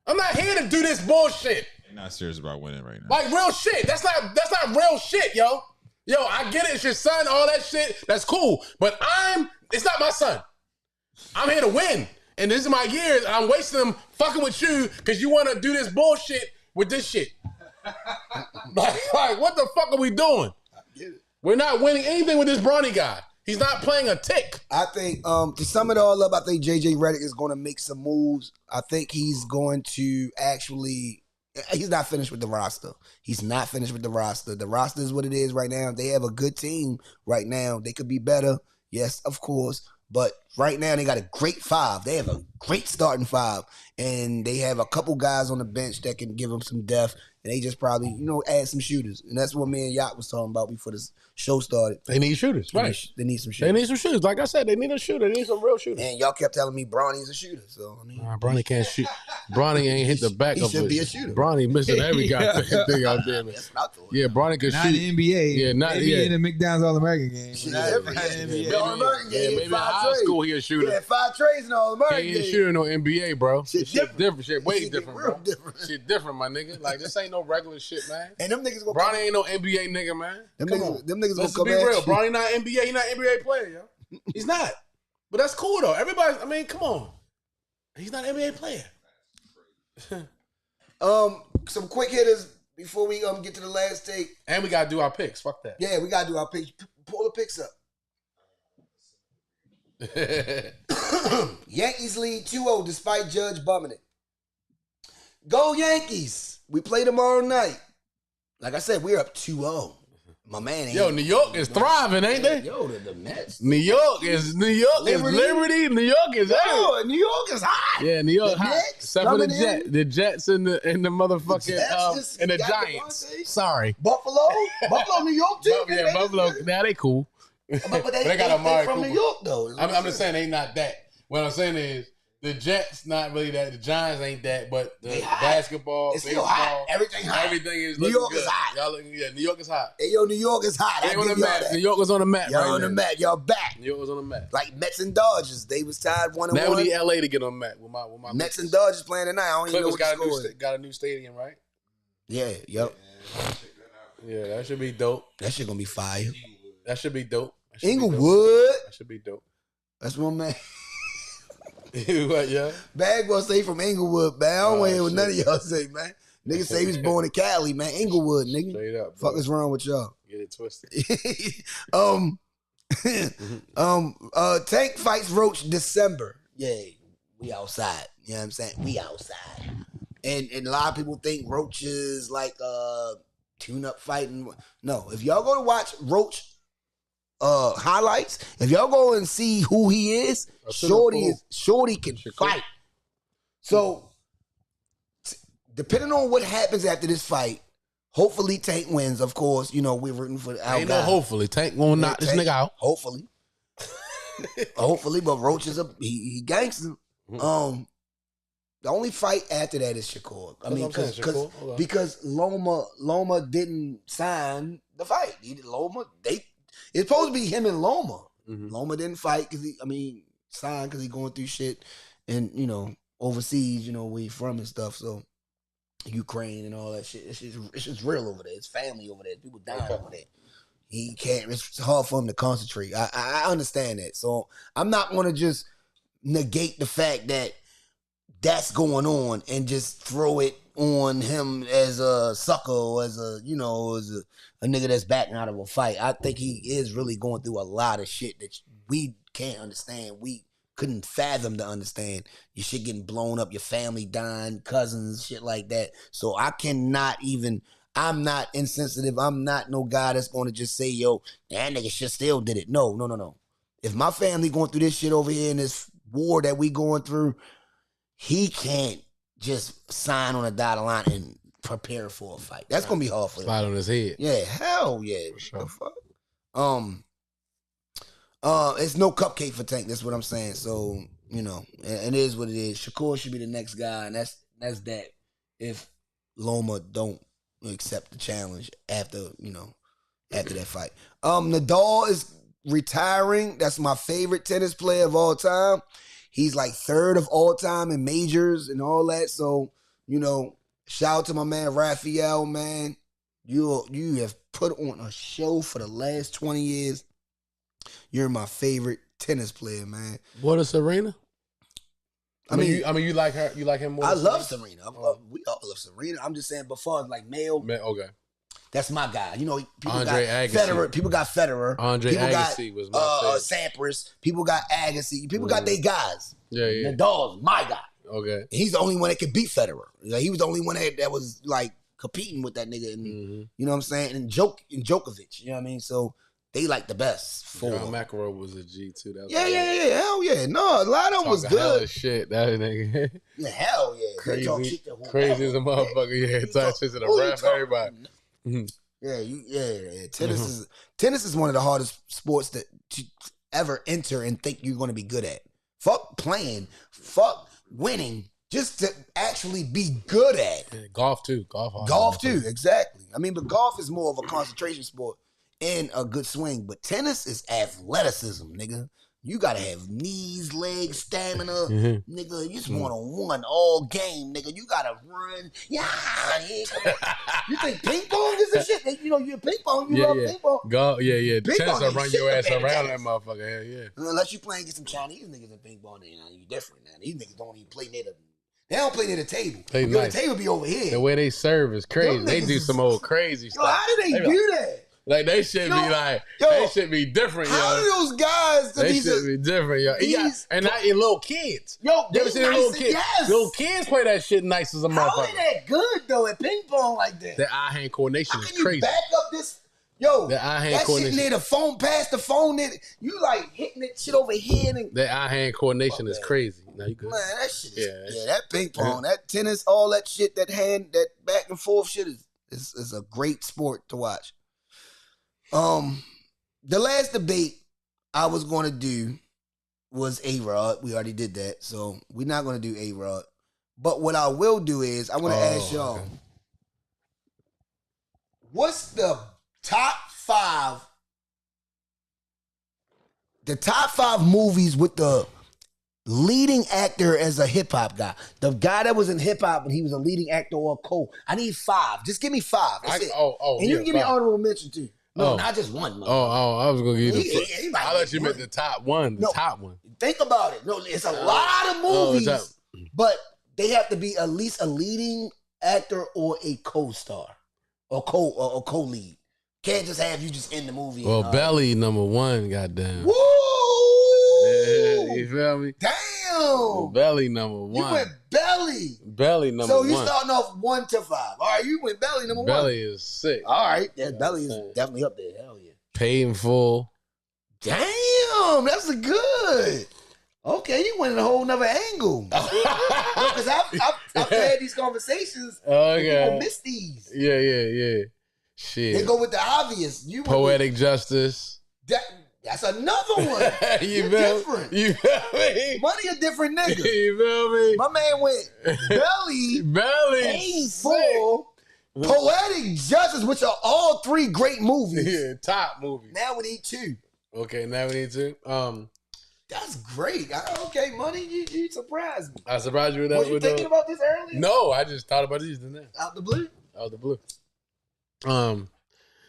I'm not here to do this bullshit. They're not serious about winning right now. Like real shit. That's not real shit, yo. Yo, I get it. It's your son. All that shit. That's cool. But it's not my son. I'm here to win. And this is my years. And I'm wasting them fucking with you because you want to do this bullshit with this shit. like, what the fuck are we doing? We're not winning anything with this Bronny guy. He's not playing a tick. I think to sum it all up, I think JJ Redick is going to make some moves. I think he's going to actually. He's not finished with the roster. He's not finished with the roster. The roster is what it is right now. They have a good team right now. They could be better. Yes, of course. But right now, they got a great 5. They have a great starting 5. And they have a couple guys on the bench that can give them some depth. And they just probably, add some shooters. And that's what me and Yacht was talking about before this show started. They need shooters, right? They need some They shooters. need some shooters. Like I said, they need a shooter. They need some real shooters. And y'all kept telling me Bronny's a shooter. So, I mean, Bronny can't shoot. Bronny ain't hit the back he of should it. be a shooter. Bronny missing every goddamn thing out there, man. that's what I thought. Yeah, Bronny can Not shoot. in the NBA. Yeah, not- maybe yeah. in the McDonald's All-American game. Shit, Not every- in the yeah, NBA. All-American game, Yeah, he maybe in had 5 high trades. school he a shooter. He had 5 trades in all He American. ain't shooting no NBA, bro. Shit Shit different. Shit way Shit different, real bro. different. Shit different, my nigga. Like this ain't no regular shit, man. And them niggas gonna Bronny ain't no NBA nigga, man. Them Come niggas- on. them niggas Let's gonna be come real. at you. Bronny not NBA. He not NBA player, yo. He's not. But that's cool though. Everybody. I mean, come on. He's not an NBA player. Some quick hitters before we get to the last take. And we gotta do our picks. Fuck that. Yeah, we gotta do our picks. Pull the picks up. Yankees lead 2-0 despite Judge bumming it. Go Yankees. We play tomorrow night. Like I said, we're up 2-0. My man ain't. Yo, New York is thriving, ain't they? Yo, the Mets. New York is Liberty. New York is Yo, New York is hot. Yeah, New York The hot. Knicks Except for the coming Jets. in. The Jets and the motherfucking Jets just and the got Giants. Devontae. Sorry. Buffalo, New York too. Yeah, Buffalo. Now they cool. But they got Amari from Cooper. New York though. I'm just saying they not that. What I'm saying is the Jets not really that. The Giants ain't that. But the They hot. basketball, It's still baseball, hot. Everything hot. everything is New looking York good. is hot. Y'all looking, yeah, New York is hot. Hey, yo, New York is hot. They I on the give y'all map. that. New York is on the map Y'all right on the now. map. Y'all back. New York is on the map. Like Mets and Dodgers. They was tied 1-1. Now we need LA to get on the map with my Mets and Dodgers playing tonight. I don't even know Clippers what the score is. got a new stadium, right? Yeah, yep. Yeah, that should be dope. That shit gonna be fire. That should be dope. That should be dope. Inglewood. That should be dope. That's my man. What, yeah? Bagwell say from Inglewood, man. I don't want to hear what none of y'all say, man. Niggas say he was born in Cali, man. Inglewood, nigga. Straight up. Bro. Fuck is wrong with y'all? Get it twisted. Tank fights Roach December. Yeah, we outside. You know what I'm saying? We outside. And a lot of people think Roach is like tune-up fighting. No, if y'all go to watch Roach highlights, if y'all go and see who he is, Shorty can fight. So depending on what happens after this fight, Hopefully Tank wins. Of course, you know we're rooting for our Ain't guy. no hopefully. Tank gonna knock this Tank, nigga out. Hopefully, hopefully, but Roach is he gangster. The only fight after that is Shakur. I mean, because Loma didn't sign the fight. It's supposed to be him and Loma. Loma didn't fight because signed because he going through shit and overseas, where he from and stuff. So Ukraine and all that shit. It's just real over there. It's family over there. People dying over there. He can't. It's hard for him to concentrate. I understand that. So I'm not going to just negate the fact that that's going on and just throw it on him as a sucker or as a nigga that's backing out of a fight. I think he is really going through a lot of shit that we can't understand. We couldn't fathom to understand. Your shit getting blown up, your family dying, cousins, shit like that. So I'm not insensitive. I'm not no guy that's going to just say, yo, that nigga shit still did it. No. If my family going through this shit over here in this war that we going through, he can't just sign on a dotted line and prepare for a fight. That's going to be hard for him. Slide on his head. Yeah, hell yeah. For sure. The fuck? It's no cupcake for Tank. That's what I'm saying. So, it is what it is. Shakur should be the next guy, and that's that if Loma don't accept the challenge after that fight. Nadal is retiring. That's my favorite tennis player of all time. He's like third of all time in majors and all that. So, shout out to my man Rafael, man. You have put on a show for the last 20 years. You're my favorite tennis player, man. What is Serena? I mean, you like her? You like him more? I love Serena. We all love Serena. I'm just saying, before like male, okay. That's my guy. People Andre got Agassi. Federer. People got Federer. Andre people Agassi was my favorite. Sampras. People got Agassi. People got their guys. Yeah. Nadal's my guy. Okay. He's the only one that could beat Federer. Like, he was the only one that was like competing with that nigga. And, You know what I'm saying? And Djokovic. You know what I mean? So they like the best. John McEnroe was a G too. That was yeah. Hell yeah. No, a lot of them was good. Hell shit. That nigga. Yeah, hell yeah. Crazy as a motherfucker. Yeah, talk shit to the ref, everybody. Yeah. Tennis is one of the hardest sports to ever enter and think you're going to be good at. Fuck playing, fuck winning, just to actually be good at. Yeah, golf too. Golf too, exactly. But golf is more of a concentration sport and a good swing. But tennis is athleticism, nigga. You gotta have knees, legs, stamina, nigga. You just one-on-one all game, nigga. You gotta run. Yeah. You think ping pong is a shit? You ping pong. You love ping pong. Go, yeah. Ping Tennis pong will ain't run shit your ass compared to around tennis. that motherfucker. Hell yeah. Unless you playing against some Chinese niggas in ping pong, then you different. Now these niggas don't even play near the. They don't play near the table. The table be over here. The way they serve is crazy. They do some old crazy stuff. How do they do that? Like they should be like, they should be different, How yo. do those guys? They should be different, yo. And not your little kids. Yo, You ever seen little kids? Yes. Little kids play that shit nice as a How motherfucker. are they that good though at ping pong like that? That eye-hand coordination How is can you crazy. back up this? Yo, That eye-hand that shit coordination. near the phone, past the phone, you like hitting that shit over here. And, That eye-hand coordination is crazy. Now you good. man, that shit is, Yeah, that ping pong, that tennis, all that shit, that back and forth shit is a great sport to watch. The last debate I was going to do was A-Rod. We already did that, so we're not going to do A-Rod. But what I will do is I want to ask y'all, what's the top five movies with the leading actor as a hip-hop guy? The guy that was in hip-hop and he was a leading actor or a co. I need 5. Just give me 5. That's it. And you can give me honorable mention too. No, not just one. I was going to give you He I thought you meant the top one. The top one. Think about it. No, it's a lot of movies, but they have to be at least a leading actor or a co-star or co-lead. Can't just have you just in the movie. Well, Belly number 1, goddamn. Woo! Yeah, you feel me? Damn! Belly number 1. You went Belly. Belly number 1. So you starting off 1 to 5. All right, you went Belly number 1. Belly is sick. All right, Belly is definitely up there. Hell yeah. Paid in Full. Damn, that's a good. Okay, you went in a whole nother angle. Because I've had these conversations. Okay. People miss these. Yeah. Shit. They go with the obvious. You Poetic Justice. That's another one. You You're feel different. You feel me? Money a different nigga. You feel me? My man went Belly, Belly. Painful, Poetic Justice, which are all three great movies. Yeah, top movie. Now we need two. Okay, now we need to. That's great. Okay, Money, you surprised me. I surprised you with that. Was you thinking about this earlier? No, I just thought about these now. Out the blue? Out the blue.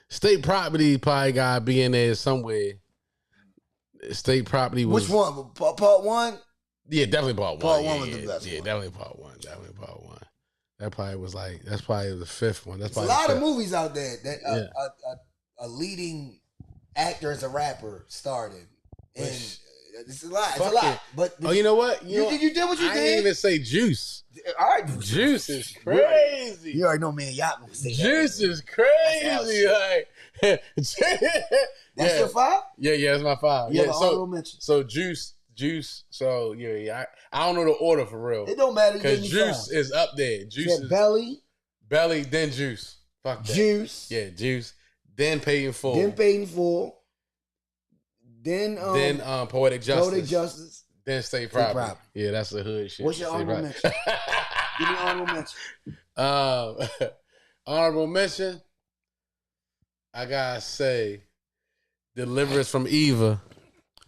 State property probably gotta be in there somewhere. State property was Which one? Part one? Yeah, definitely part one. Part one was the best Yeah, one. definitely part one. Definitely part one. That probably was like that's probably the fifth one. That's There's a probably lot the of fifth. movies out there that a leading actor as a rapper starred in. And it's a lot. It's a Fuck lot. it. But Oh, you know what? you did what you I did. didn't even say Juice. All right. Juice is crazy. You already know me and Yacht gonna say that. Juice is That's crazy. Like, That's your five? Yeah, that's my five. You Yeah, have an so honorable mention. Juice. So yeah. I don't know the order for real. It don't matter. Because Juice is up there. Juice is Belly, then Juice. Fuck that. Juice, Yeah, Juice. Then Paid in Full. then Paid in Full, then Poetic Justice. Poetic Justice. Then State Property. Property. Yeah, that's the hood shit. What's your State honorable Property. Give me honorable mention. Honorable mention. I gotta say, Deliverance from Eva.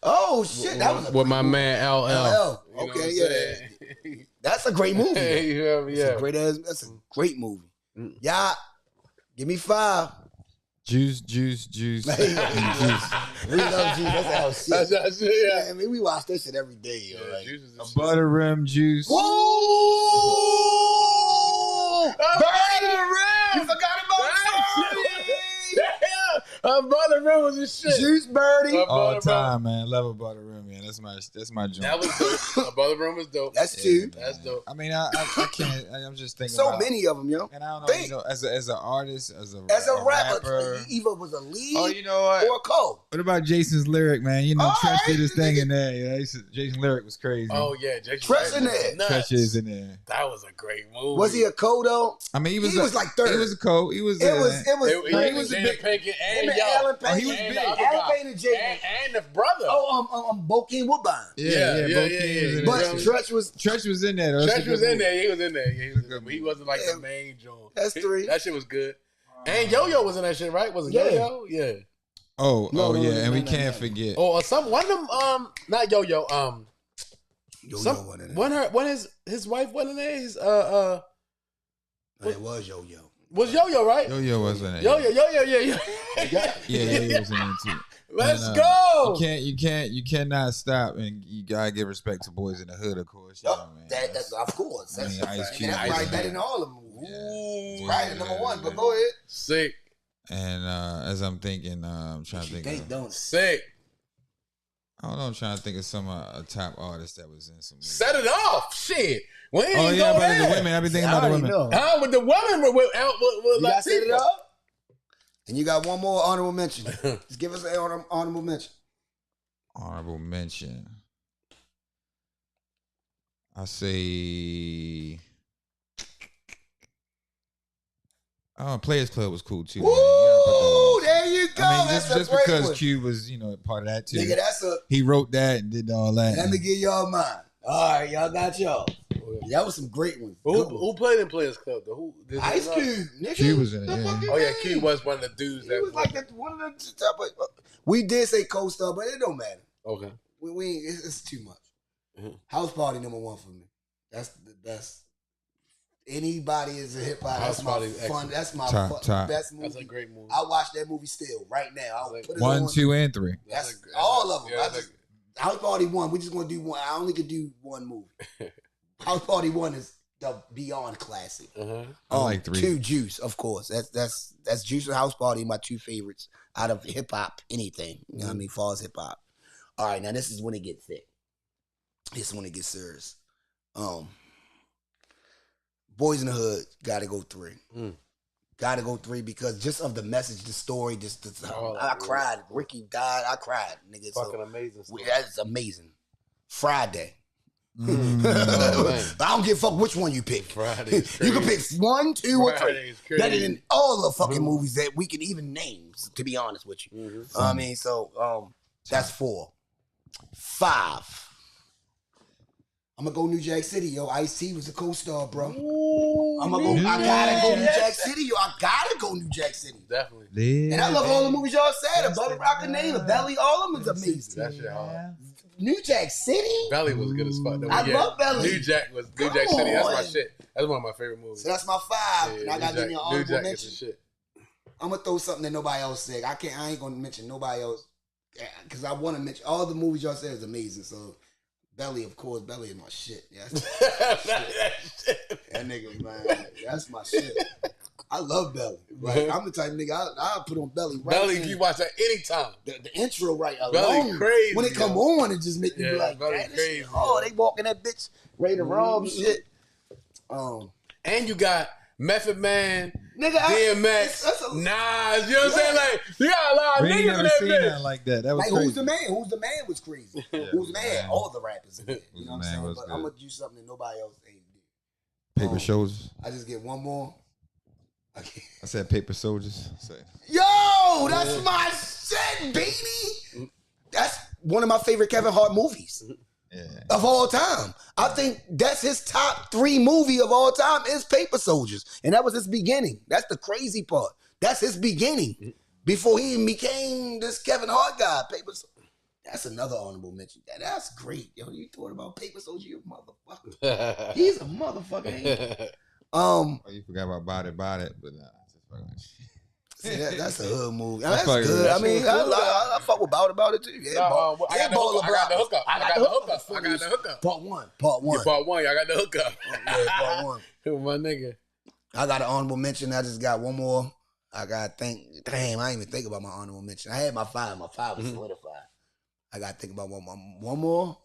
Oh shit, that was a with my man LL. LL. You know what Okay, I'm yeah. saying? That's a great movie. You know what I mean? That's a great ass. That's a great movie. Mm. Yeah, give me five. Juice. We love Juice. That's our shit. That's that shit, yeah. I mean, we watch that shit every day, yo. Yeah, Like. Juice is the A shit. butter rim juice. Whoa! Bernie! You forgot about Bernie! Her brother Rim was his shit. Juice Birdie. All Butter time, man. Love a butter rim, man. That's my joint. That was dope. Her brother Rim was dope. That's two. That's dope. I mean, I can't. I'm just thinking. So about, many of them, yo. And I don't know, Think. you know, as an artist, as a rapper, he either was a lead Oh, you know what? or a co. What about Jason's lyric, man? You know, All Treach right, did his thing nigga. in there. Yeah, Jason's lyric was crazy. Oh yeah, Jason Treach in there. Nuts. Treach is in there. That was a great movie. Was he a co though? I mean, He was like third. He was a co. He was. It was. He He was was a a big big. Pinkett Him and and yo. Alan Payne. he was And big. the other Alan guy. Payne and Jason. And the brother. Bokeem Woodbine. Yeah, Yeah, both yeah, teams yeah. was in But there. Treach was. Treach was in there. Though. That's a Treach good was in movie. there. He was in there. Yeah, he wasn't like Yeah. the main joint. That's three. That shit was good. And Yo-Yo was in that shit, right? Was it Yeah. Yo-Yo? Yeah. Oh, No, no, yeah, no, and we no, can't no. forget. Or some one of them. Not Yo-Yo. Yo-Yo one in there. When his wife wasn't there. His It was Yo-Yo. was Yo-Yo, right? Yo was in there. Yo-Yo. Yeah, he was in there too. Let's And, go. You cannot stop, and you gotta give respect to Boys in the Hood, of course. You know, man. That's of course. I mean, Ice Cube, That's Ice right. Cube. Better than all of them. Yeah. Right, number one. But go ahead. Sick. And as I'm thinking, I'm trying to think. Of, don't. Sick. I don't know. I'm trying to think of some top artists that was in some. Movies. Set it off. Shit. We ain't Oh even yeah, go about the there. women. I've been thinking I about the already women. know. Huh? With the women with You got set it Latifah. up? And you got one more honorable mention. Just give us an honorable mention. Honorable mention. I say. Players Club was cool too. Man. You gotta put that Woo! on. There you go. I mean, That's just a great because one. Q was, part of that too. Nigga, that's a. He wrote that and did all that. Let me give y'all mine. All right, y'all got y'all. That was some great ones. Good ones. Who played in Players Club though? Who did Ice Cube, nigga. Q was in it, The yeah. fuck you Oh yeah, mean? Q was one of the dudes He that was like that, one of the top. We did say co-star, but it don't matter. Okay. We ain't, it's too much. Mhm. House Party number one for me. That's the best. Anybody is a hip hop. House That's my Party is fun. excellent. That's my Top. best movie. That's a great movie. I watch that movie still right now. I'll That's put it 1, on. 2, and 3. That's That's all of them. yeah, I just, House Party 1. We just gonna do one. I only could do one movie. House Party 1 is the beyond classic. Uh-huh. I like 3. 2 Juice, of course. That's Juice and House Party, my two favorites out of hip hop. Anything, you know what I mean? Far as hip hop. All right, now this is when it gets thick. This is when it gets serious. Boys in the Hood gotta go 3. Gotta go 3 because just of the message, the story, I cried. Ricky died. I cried, nigga. Fucking amazing stuff. That's amazing. Friday. I don't give a fuck which one you pick. Friday's You can pick crazy. 1, 2, or 3. Friday's crazy. Better than all the fucking movies that we can even name, to be honest with you. I mean, so that's 4. 5. I'm gonna go New Jack City, yo. Ice-T was a co-star, bro. I gotta go New Jack City, yo. I gotta go New Jack City. Definitely. And I love all the movies y'all said. The Bubba Rockinade, Belly, all of them is amazing. That shit hard. New Jack City? Belly was good as fuck. Though. I love Belly. New Jack City. That's my shit. That's one of my favorite movies. So that's my 5. Yeah, and I got to give you an New honorable Jack mention. is the shit. I'm gonna throw something that nobody else said. I ain't gonna mention nobody else because I want to mention all the movies y'all said is amazing. So Belly, of course, Belly is my shit. Yeah, that nigga, man, that's my shit. I love Belly. Right? I'm the type of nigga I put on Belly. Right Belly, in. you watch that anytime. The intro right alone. Belly crazy. When it come on, it just make me be like, Belly "Damn, this crazy, shit hard." They walking that bitch ready to rob shit. And you got Method Man, Nigga, DMX, that's Nas. You know what I'm saying? Like, you got a lot of We ain't niggas in never that seen bitch. nothing like that. That was like, crazy. Who's the Man? Who's the Man was crazy. Who's the Man? All the rappers in it. You Who's know what I'm the Man saying? was But good. I'm gonna do something that nobody else ain't do. Paper Soldiers. I just get one more. Okay. I said Paper Soldiers. Yo, that's my shit, baby. That's one of my favorite Kevin Hart movies of all time. I think that's his top 3 movie of all time is Paper Soldiers. And that was his beginning. That's the crazy part. That's his beginning. Before he even became this Kevin Hart guy. Paper Soldiers. That's another honorable mention. That's great. Yo, you thought about Paper Soldier, you motherfucker. He's a motherfucker, ain't he? Oh, you forgot about Body It, but nah. See, that's a hood movie. I That's fuck with good. that I mean, I fuck with About It too. Yeah, I got the hookup. I got the hookup. Part one. Yeah, part 1. Y'all got the hookup. Yeah, part 1. My nigga. I got an honorable mention. I just got one more. I got to think. Damn, I didn't even think about my honorable mention. I had my 5. My 5 was solidified. I got to think about one more.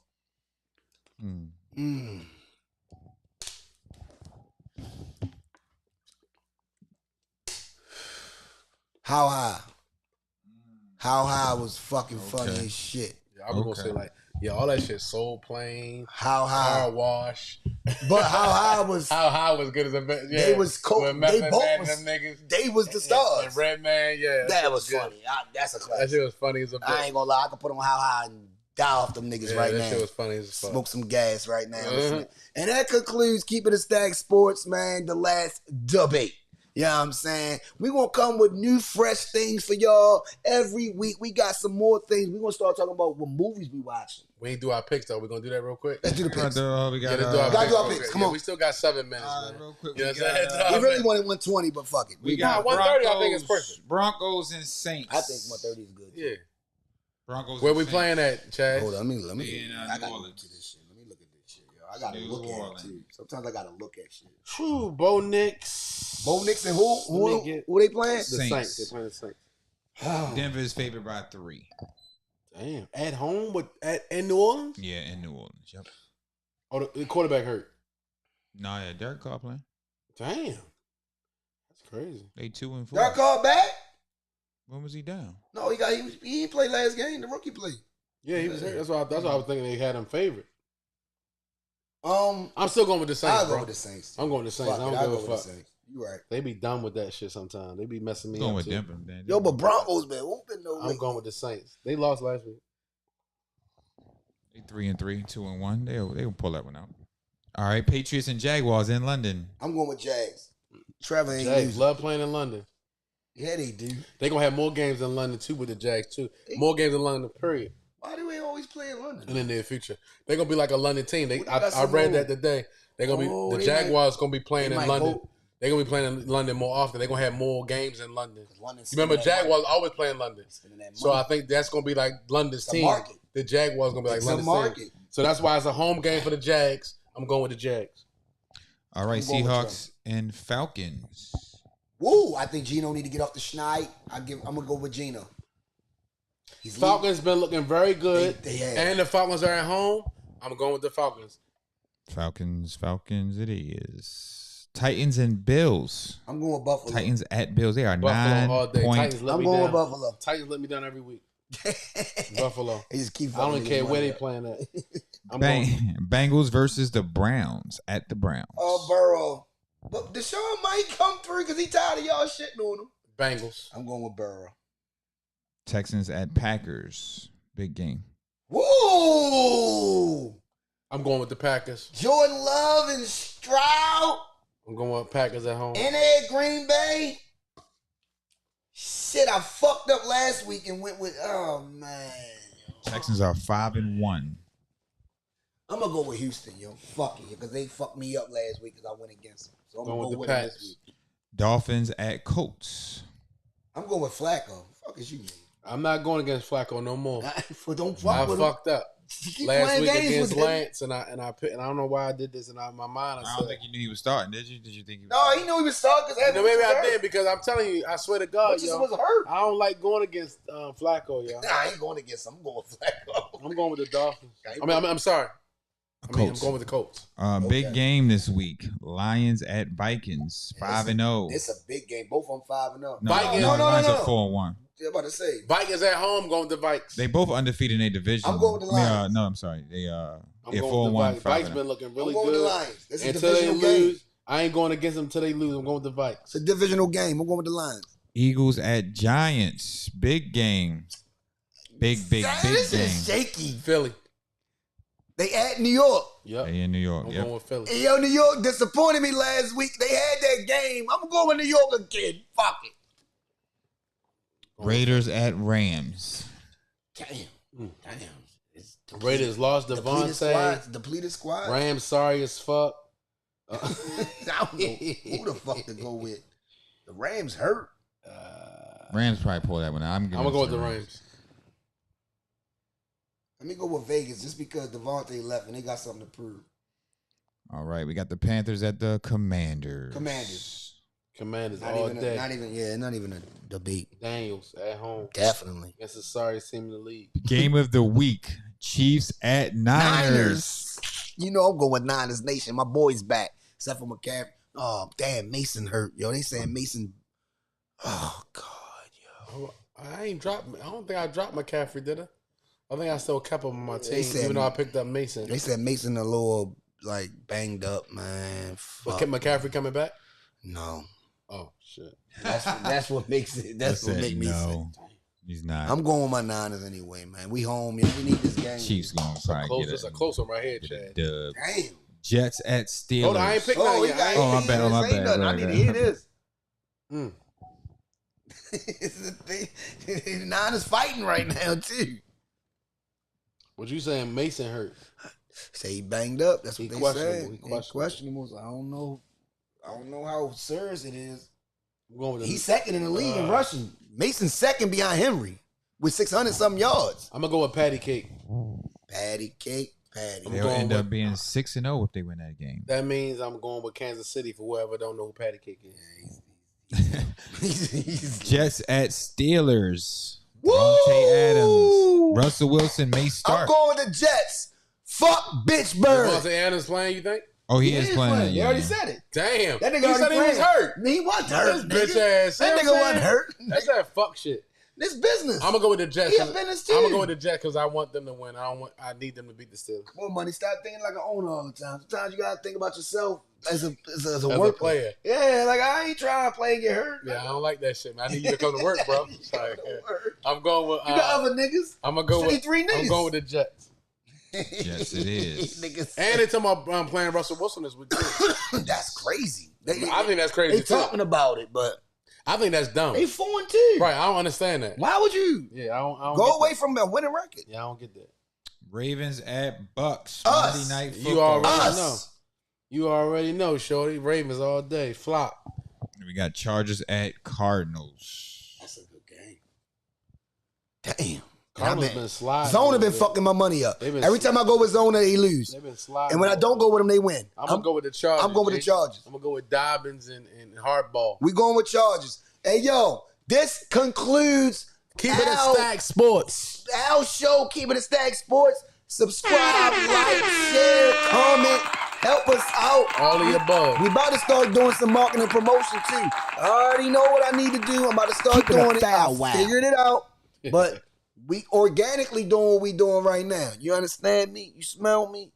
How High. How High was fucking funny as shit. Yeah, I was gonna say like, yeah, all that shit. Soul Plane, How High. Car Wash. But How High was How High was good as a bitch. Yeah. They was cool. With They Method both Man was. and them niggas. They was the stars. And Red Man, yeah. That was good. funny. That's a That classic. shit was funny as a bitch. I ain't gonna lie. I could put on How High and die off them niggas Yeah, right that now. shit was funny as fuck. Smoke some gas right now. And that concludes Keeping It Stacked Sports, man. The last debate. You know what I'm saying? We're going to come with new, fresh things for y'all every week. We got some more things. We're going to start talking about what movies we watching. We ain't do our picks, though. We're going to do that real quick. Let's do the picks. We Yeah, got let's do our gotta do our real picks. quick. Come Yeah, on. we still got 7 minutes, man. real quick. You know We what I'm got, saying? We really wanted 120, but fuck it. we got got 130, I think Broncos, it's perfect. Broncos and Saints. I think 130 is good. Yeah. Broncos. Where and we Saints. playing at, Chad? Hold on, let me. In, I got to New look Orleans. at this shit. Let me look at this shit, yo. I got to New look at it, Orleans. too. Sometimes I got to look at shit. Whew, Bo Nix. Bo Nix and who they playing? The Saints. Saints. They're playing the Saints. Denver is favored by 3. Damn. At home in New Orleans? Yeah, in New Orleans. Yep. Oh, the quarterback hurt. No, yeah, Derek Carr playing. Damn. That's crazy. They 2-4. Dark call back? When was he down? No, he didn't play last game. The rookie played. Yeah, he was hurt. That's why I was thinking they had him favored. I'm I'm still going with the Saints, I'll bro. go with the Saints. I'm going with the Saints. Fuck I it, don't I'll give go a with the fuck. Saints. You right. They be done with that shit sometimes. They be messing me Going up with too. Denver. Man. Yo, but Broncos been whooping though. I'm going with the Saints. They lost last week. They 3-3, 2-1. They'll pull that one out. All right, Patriots and Jaguars in London. I'm going with Jags. Trevor ain't Jags losing. love playing in London. Yeah, they do. They gonna have more games in London too with the Jags too. More games in London, period. Why do we always play in London? And in the future, they're gonna be like a London team. What, they I got some read more? that today. They're gonna Oh, be they the Jaguars gonna be playing they in might London. vote. They're gonna be playing in London more often. They're gonna have more games in London. London's You remember spending that Jaguars money. always play in London. Spending that So I money. think that's gonna be like London's It's a team. market. The Jaguars gonna be like It's a London's market. team. So that's why it's a home game for the Jags. I'm going with the Jags. All right, I'm going with Seahawks and Falcons. Woo! I think Gino need to get off the schneid. I'm gonna go with Gino. He's Falcons been looking very good, They have. and the Falcons are at home. I'm going with the Falcons. Falcons it is. Titans and Bills. I'm going with Buffalo. Titans at Bills. They are Buffalo all day. 9-point. Titans let I'm me going down. with Buffalo. Titans let me down every week. Buffalo. He just keep I don't fucking care niggas where they money up. playing at. I'm going Bengals versus the Browns at the Browns. Oh, Burrow. But Deshaun might come through because he tired of y'all shitting on him. Bengals. I'm going with Burrow. Texans at Packers. Big game. Woo! I'm going with the Packers. Jordan Love and Stroud. I'm going with Packers at home. And at Green Bay. Shit, I fucked up last week and went with, oh, man. Texans are 5-1. I'm going to go with Houston, yo. Fuck it, because they fucked me up last week because I went against them. So I'm Going going to with go the with them this Pats. week. Dolphins at Colts. I'm going with Flacco. Fuck is you, man. I'm not going against Flacco no more. Don't fuck I with him. fucked up Keep last playing week games against with him. Lance, and I don't know why I did this. And my mind, I I said, don't think you knew he was starting, did you? Did you think he was No, he knew he was starting because no, maybe I did because I'm telling you, I swear to God, just yo, was hurt. I don't like going against Flacco, yo. Nah, I ain't going against him. I'm going with Flacco. I'm going with the Dolphins. I'm sorry. I'm Colts. going with the Colts. Big Okay. game this week. Lions at Vikings. 5-0. It's a big game. Both on 5-0. No, Vikings- no, Lions no. are 4-1. I'm about to say. Vikings at home, going with the Vikes. They both undefeated in their division. I'm going with the Lions. no, I'm sorry. They I'm yeah, going with the 4-1. Vikes. Vikes been looking really I'm going with the good. Lions. This is a Until they divisional game. lose, I ain't going against them until they lose. I'm going with the Vikes. It's a divisional game. I'm going with the Lions. Eagles at Giants. Big game. Big This is game. shaky. Philly. They at New York. Yep. They in New York. I'm Yep. going with Philly. Hey, yo, New York disappointed me last week. They had that game. I'm going with New York again. Fuck it. Raiders at Rams. Damn. It's Raiders lost depleted squad. Devontae. Depleted squad. Rams sorry as fuck. I don't know who the fuck to go with. The Rams hurt. Rams probably pull that one out. I'm I'm gonna go with the Rams. Let me go with Vegas just because Devontae left and they got something to prove. All right, we got the Panthers at the Commanders. Commanders Not all even, day. not even a debate. Daniels at home. Definitely. Against the sorriest team in the league. Game of the week. Chiefs at Niners. You know I'm going with Niners Nation. My boy's back. Except for McCaffrey. Oh, damn, Mason hurt. Yo, they saying Mason. Oh, God, yo. I don't think I dropped McCaffrey, did I? I think I still kept him on my They team, said- even though I picked up Mason. They said Mason a little, like, banged up, man. But Fuck. McCaffrey coming back? No. Oh, shit. That's what makes it. That's what makes me sick. no. He's not. I'm going with my Niners anyway, man. We home. Yeah, we need this game. Chiefs going to probably It's a close one right here, get Chad. a dub. Damn. Jets at Steelers. Hold on, I ain't picked Oh, nothing he yet. got. Oh, my bad, my Ain't bad. nothing. I Right, need to right. hear this. Mm. It's the thing. The Niners fighting right now too. What you saying? Mason hurt. Say he banged up. That's what He they questionable. said. He He questionable. questionable. So I don't know. I don't know how serious it is. I'm going with the, He's second in the league in rushing. Mason's second behind Henry with 600 something yards. I'm gonna go with Patty Cake. Patty cake, Patty. They'll going end with- up being 6-0 if they win that game. That means I'm going with Kansas City for whoever don't know who Patty Cake is. He's- Jets at Steelers. Woo! Devontae Adams. Russell Wilson may I'm start. going with the Jets. Fuck bitch bird. Devontae Adams playing, you think? Oh, he is playing. You already said it. Damn. That nigga he already said he was playing. hurt. He wasn't hurt. This bitch nigga. ass. That See nigga what I'm wasn't saying? hurt. That's that fuck shit. This business. I'm gonna go with the Jets. He a business too. I'm gonna go with the Jets because I want them to win. I need them to beat the Steelers. More money. Stop thinking like an owner all the time. Sometimes you gotta think about yourself as a As worker. a player. Yeah, like I ain't trying to play and get hurt. Yeah, I don't like that shit, man. I need you to come to work, bro. Sorry. I'm going with. You got other niggas. I'm gonna go with. 53 niggas. I'm going with the Jets. Yes, it is. Niggas. And they talking about playing Russell Wilson this week too. That's crazy. I think that's crazy they too. talking about it, but I think that's dumb. they 4-2. Right? I don't understand that. Why would you Yeah, I don't go get away that. from a winning record? Yeah, I don't get that. Ravens at Bucks. Us. Monday Night You Football. already know. Us. You already know, shorty. Ravens all day. Flop. We got Chargers at Cardinals. That's a good game. Damn. Cardinals been sliding. Zona a been little bit. fucking my money up. They been Every time I go with Zona, they lose. They've been sliding. And when I don't go with them, they win. I'm gonna go with the Chargers. I'm going with the Jake. Chargers. I'm gonna go with Dobbins and Hardball. We going with Chargers. Hey, yo, this concludes Keep it a our- stack sports. our show, Keeping It Stack Sports. Subscribe, like, share, comment, help us out. All of the above. We about to start doing some marketing promotion too. I already know what I need to do. I'm about to start doing it. I figured it out. But We organically doing what we doing right now. You understand me? You smell me?